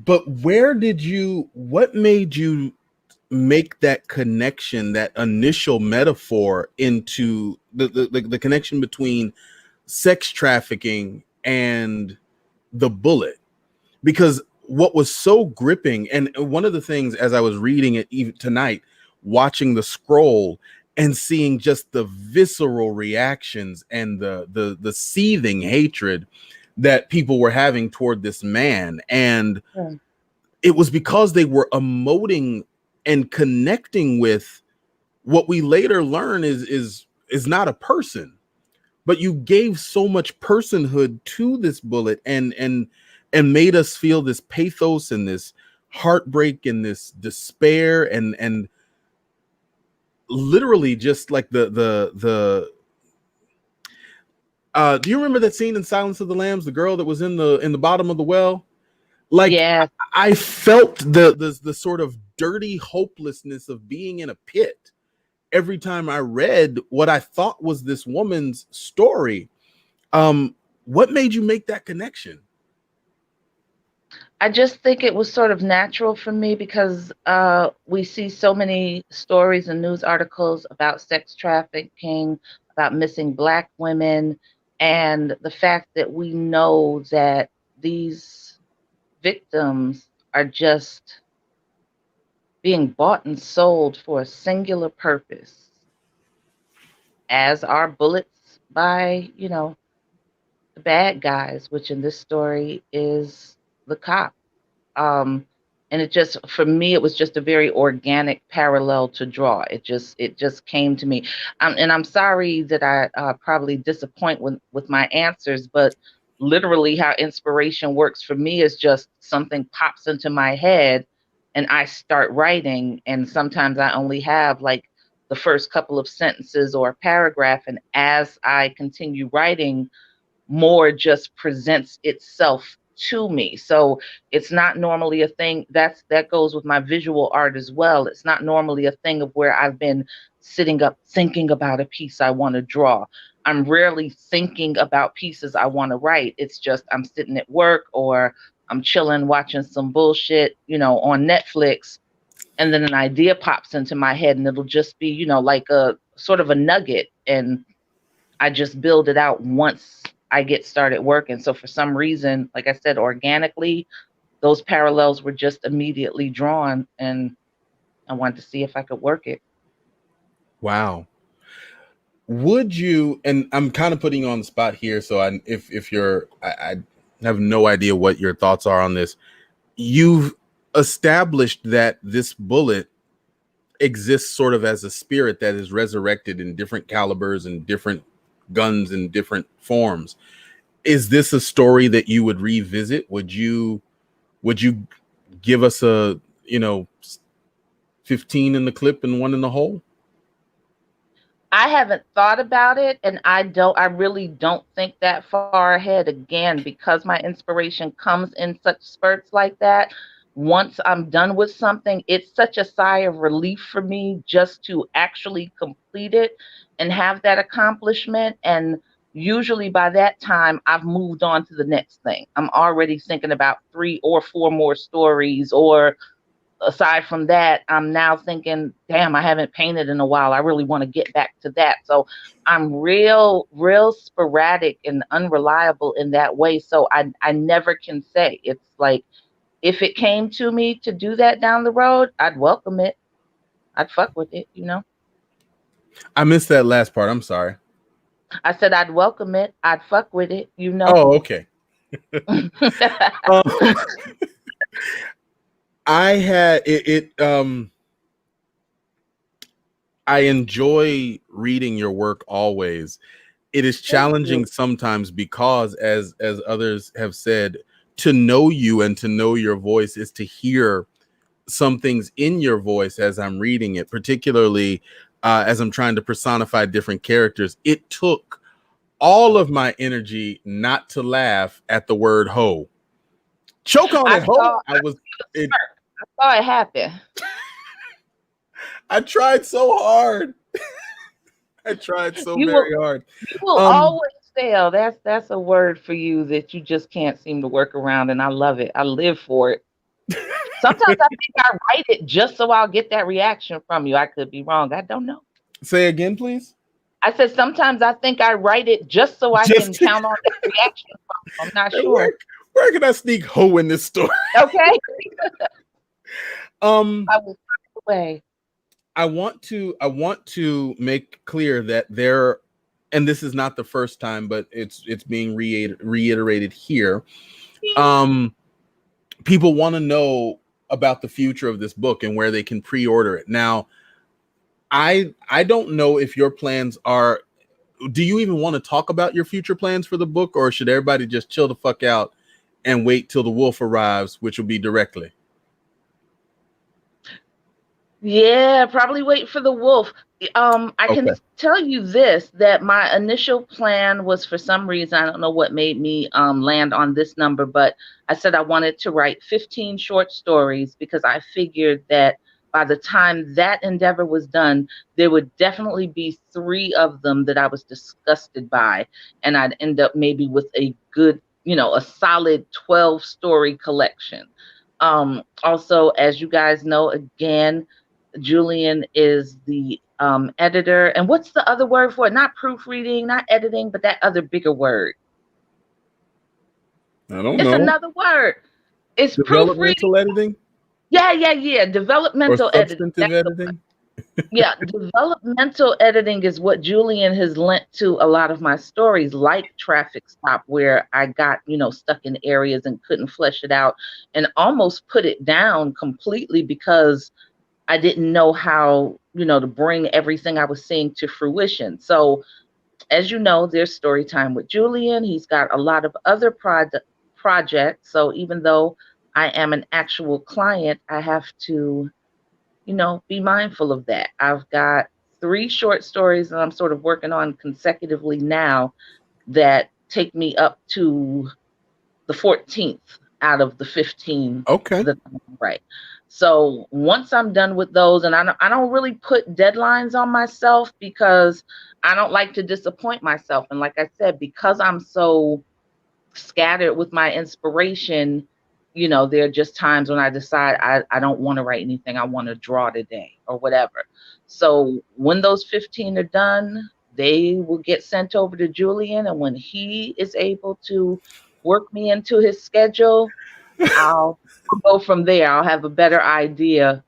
But what made you make that connection, that initial metaphor into the connection between sex trafficking and the bullet? Because what was so gripping, and one of the things as I was reading it even tonight, watching the scroll and seeing just the visceral reactions and the seething hatred that people were having toward this man, and Yeah. it was because they were emoting and connecting with what we later learn is not a person, but you gave so much personhood to this bullet and made us feel this pathos and this heartbreak and this despair and literally just like the do you remember that scene in Silence of the Lambs, the girl that was in the bottom of the well? Like, Yeah. I felt the sort of dirty hopelessness of being in a pit every time I read what I thought was this woman's story. What made you make that connection? I just think it was sort of natural for me because we see so many stories and news articles about sex trafficking, about missing Black women, and the fact that we know that these victims are just being bought and sold for a singular purpose, as are bullets by, the bad guys, which in this story is the cop. Um, and it just, for me, it was just a very organic parallel to draw. It just came to me. And I'm sorry that I probably disappoint with my answers, but literally how inspiration works for me is just something pops into my head and I start writing. And sometimes I only have like the first couple of sentences or a paragraph. And as I continue writing, more just presents itself to me. So it's not normally a thing that goes with my visual art as well. It's not normally a thing of where I've been sitting up thinking about a piece I want to draw. I'm rarely thinking about pieces I want to write. It's just I'm sitting at work or I'm chilling watching some bullshit, on Netflix, and then an idea pops into my head and it'll just be, like a sort of a nugget, and I just build it out once I get started working. So for some reason, like I said, organically, those parallels were just immediately drawn. And I wanted to see if I could work it. Wow. Would you, and I'm kind of putting you on the spot here, so if you're, I have no idea what your thoughts are on this. You've established that this bullet exists sort of as a spirit that is resurrected in different calibers and different guns and different forms. Is this a story that you would revisit? Would you give us a, 15 in the clip and one in the hole? I haven't thought about it, and I really don't think that far ahead, again, because my inspiration comes in such spurts like that. Once I'm done with something, it's such a sigh of relief for me just to actually complete it and have that accomplishment. And usually by that time, I've moved on to the next thing. I'm already thinking about 3 or 4 more stories, or aside from that, I'm now thinking, damn, I haven't painted in a while. I really want to get back to that. So I'm real sporadic and unreliable in that way. So I never can say. It's like, if it came to me to do that down the road, I'd welcome it. I'd fuck with it. I missed that last part. I'm sorry. I said I'd welcome it. I'd fuck with it. Oh, okay. um, I had it. I enjoy reading your work always. It is Thank you. challenging sometimes because, as others have said, to know you and to know your voice is to hear some things in your voice as I'm reading it, particularly as I'm trying to personify different characters. It took all of my energy not to laugh at the word hoe. Choke on I it, hoe. saw I was it. I saw it happen. I tried so hard. I tried so You will very hard. you will Um, always fail. That's a word for you that you just can't seem to work around, and I love it. I live for it. Sometimes I think I write it just so I'll get that reaction from you. I could be wrong. I don't know. say again, please. I said sometimes I think I write it just so I can Just count on that reaction from you. I'm not where sure. where can I sneak hoe in this story? Okay. Um, I will find a way. I want to make clear that there, and this is not the first time, but it's being reiterated here. Um, People want to know about the future of this book and where they can pre-order it. Now, I don't know if your plans are. Do you even want to talk about your future plans for the book, or should everybody just chill the fuck out and wait till the wolf arrives, which will be directly? Yeah, probably wait for the wolf. I can Okay. tell you this, that my initial plan was, for some reason, I don't know what made me land on this number, but I said I wanted to write 15 short stories because I figured that by the time that endeavor was done, there would definitely be 3 of them that I was disgusted by, and I'd end up maybe with a good, a solid 12-story collection. Also, as you guys know, again, Julian is the editor. And what's the other word for it? Not proofreading, not editing, but that other bigger word. I don't It's know. another word. It's proofreading. Developmental editing Yeah. or Developmental editing. substantive editing? Yeah, developmental editing is what Julian has lent to a lot of my stories, like Traffic Stop, where I got, stuck in areas and couldn't flesh it out and almost put it down completely because I didn't know how, to bring everything I was seeing to fruition. So, as you know, there's story time with Julian. He's got a lot of other projects. So, even though I am an actual client, I have to, be mindful of that. I've got 3 short stories that I'm sort of working on consecutively now that take me up to the 14th out of the 15 Okay. that I'm gonna write. So once I'm done with those, and I don't really put deadlines on myself because I don't like to disappoint myself. And like I said, because I'm so scattered with my inspiration, there are just times when I decide I don't want to write anything. I want to draw today or whatever. So when those 15 are done, they will get sent over to Julian. And when he is able to work me into his schedule, I'll go from there. I'll have a better idea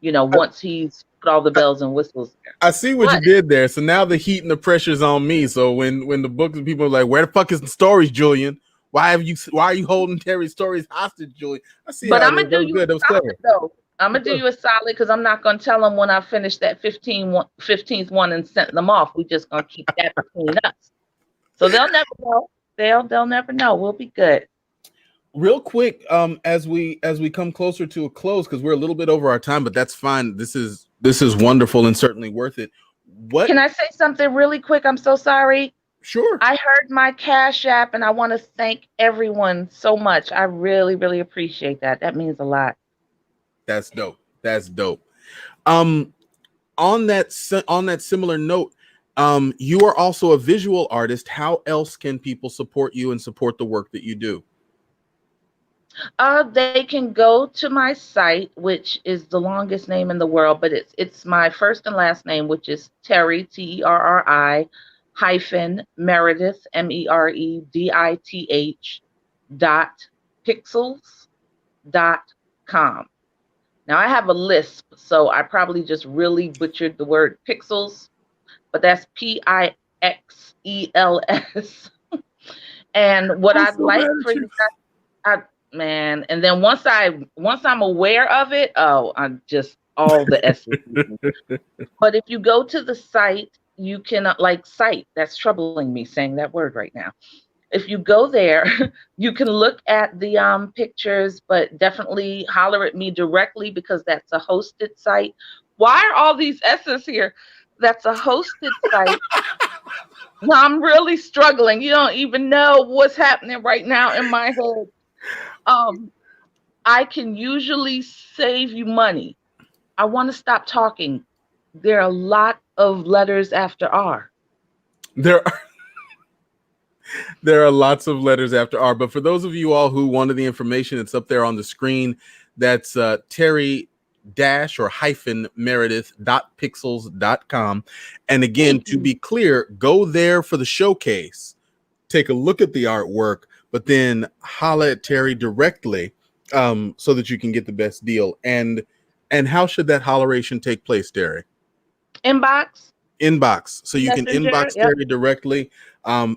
once he's put all the bells and whistles there. I see what you did there. So now the heat and the pressure's on me. So when the books and people are like, "Where the fuck is the stories, Julian? Why are you holding Terry's stories hostage, Julian?" I see But how I'm it is. gonna That do was you good. That was a solid clever. though. I'm gonna do you a solid because I'm not gonna tell them when I finish that 15th one and sent them off. We just gonna keep that between us. So they'll never know. They'll never know. We'll be good. Real quick, as we come closer to a close, because we're a little bit over our time, but that's fine. This is wonderful and certainly worth it. What? Can I say something really quick? I'm so sorry. Sure. I heard my Cash App, and I want to thank everyone so much. I really, really appreciate that. That means a lot. That's dope. That's dope. On that similar note, you are also a visual artist. How else can people support you and support the work that you do? They can go to my site, which is the longest name in the world, but it's my first and last name, which is Terri Terri hyphen Meredith Meredith .pixels.com. Now I have a lisp, so I probably just really butchered the word pixels, but that's Pixels. And what I'd like for you guys, man, and then once I'm aware of it, I'm just all the S's. But if you go to the site, you can site. That's troubling me saying that word right now. If you go there, you can look at the pictures, but definitely holler at me directly because that's a hosted site. Why are all these S's here? That's a hosted site. No, I'm really struggling. You don't even know what's happening right now in my head. I can usually save you money. I want to stop talking. There are a lot of letters after R. There are lots of letters after R, but for those of you all who wanted the information, it's up there on the screen. That's Terri - or hyphen Meredith.pixels.com. And again, to be clear, go there for the showcase, take a look at the artwork, but then holla at Terri directly so that you can get the best deal. And how should that holleration take place, Terri? Inbox. So you can inbox Terri directly.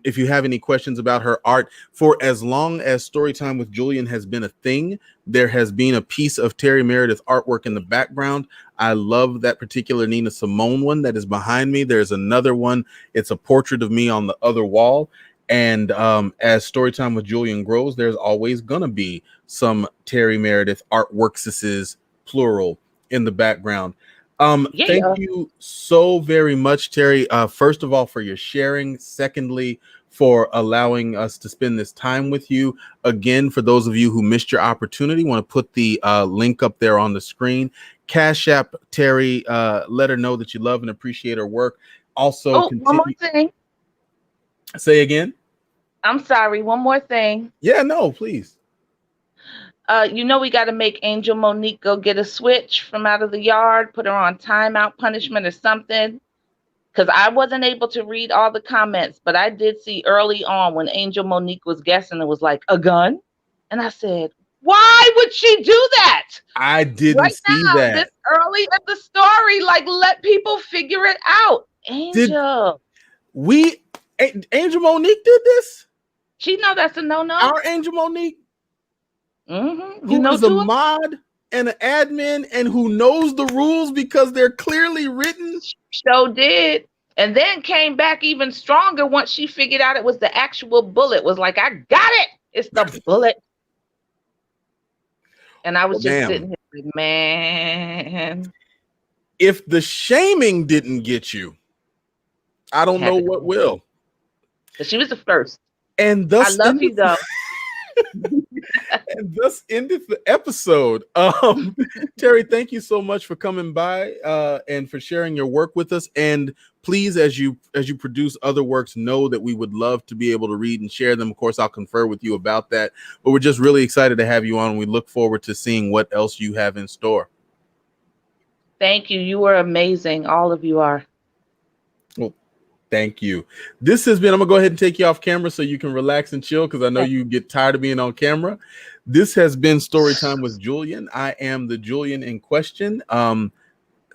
If you have any questions about her art, for as long as Storytime with Julian has been a thing, there has been a piece of Terri Meredith artwork in the background. I love that particular Nina Simone one that is behind me. There's another one. It's a portrait of me on the other wall. And as Storytime with Julian grows, there's always gonna be some Terri Meredith artworks, plural, in the background. Thank you so very much, Terri. First of all, for your sharing. Secondly, for allowing us to spend this time with you. Again, for those of you who missed your opportunity, want to put the link up there on the screen. Cash App Terri. Let her know that you love and appreciate her work. Also, one more thing. Say again. I'm sorry. One more thing. Yeah, no, please. We got to make Angel Monique go get a switch from out of the yard, put her on timeout punishment or something. Because I wasn't able to read all the comments, but I did see early on when Angel Monique was guessing, it was like a gun. And I said, why would she do that? I didn't see that. This early in the story, let people figure it out. Angel. Angel Monique did this? She know that's a no-no. Our Angel Monique? Mm-hmm. Who is a mod and an admin and who knows the rules because they're clearly written. So did. And then came back even stronger once she figured out it was the actual bullet. Was like, I got it. It's the bullet. And I was just sitting here like, man. If the shaming didn't get you, I don't know what will. But she was the first. And thus I love you though. And thus ended the episode. Terri, thank you so much for coming by and for sharing your work with us. And please, as you produce other works, know that we would love to be able to read and share them. Of course, I'll confer with you about that. But we're just really excited to have you on. We look forward to seeing what else you have in store. Thank you. You are amazing. All of you are. Well, Thank you. This has been, I'm gonna go ahead and take you off camera so you can relax and chill, because I know Okay. you get tired of being on camera. This has been Story Time with Julian. I am the Julian in question.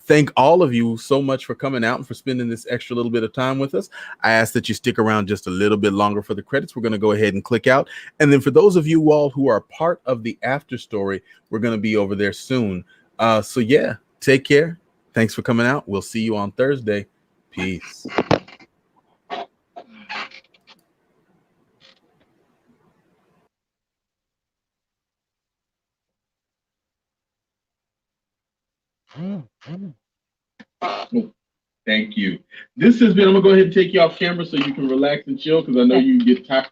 Thank all of you so much for coming out and for spending this extra little bit of time with us. I ask that you stick around just a little bit longer for the credits. We're going to go ahead and click out. And then for those of you all who are part of the after story, we're going to be over there soon. So yeah, take care. Thanks for coming out. We'll see you on Thursday. Peace. Thank you. This has been, I'm going to go ahead and take you off camera so you can relax and chill, because I know you get tired.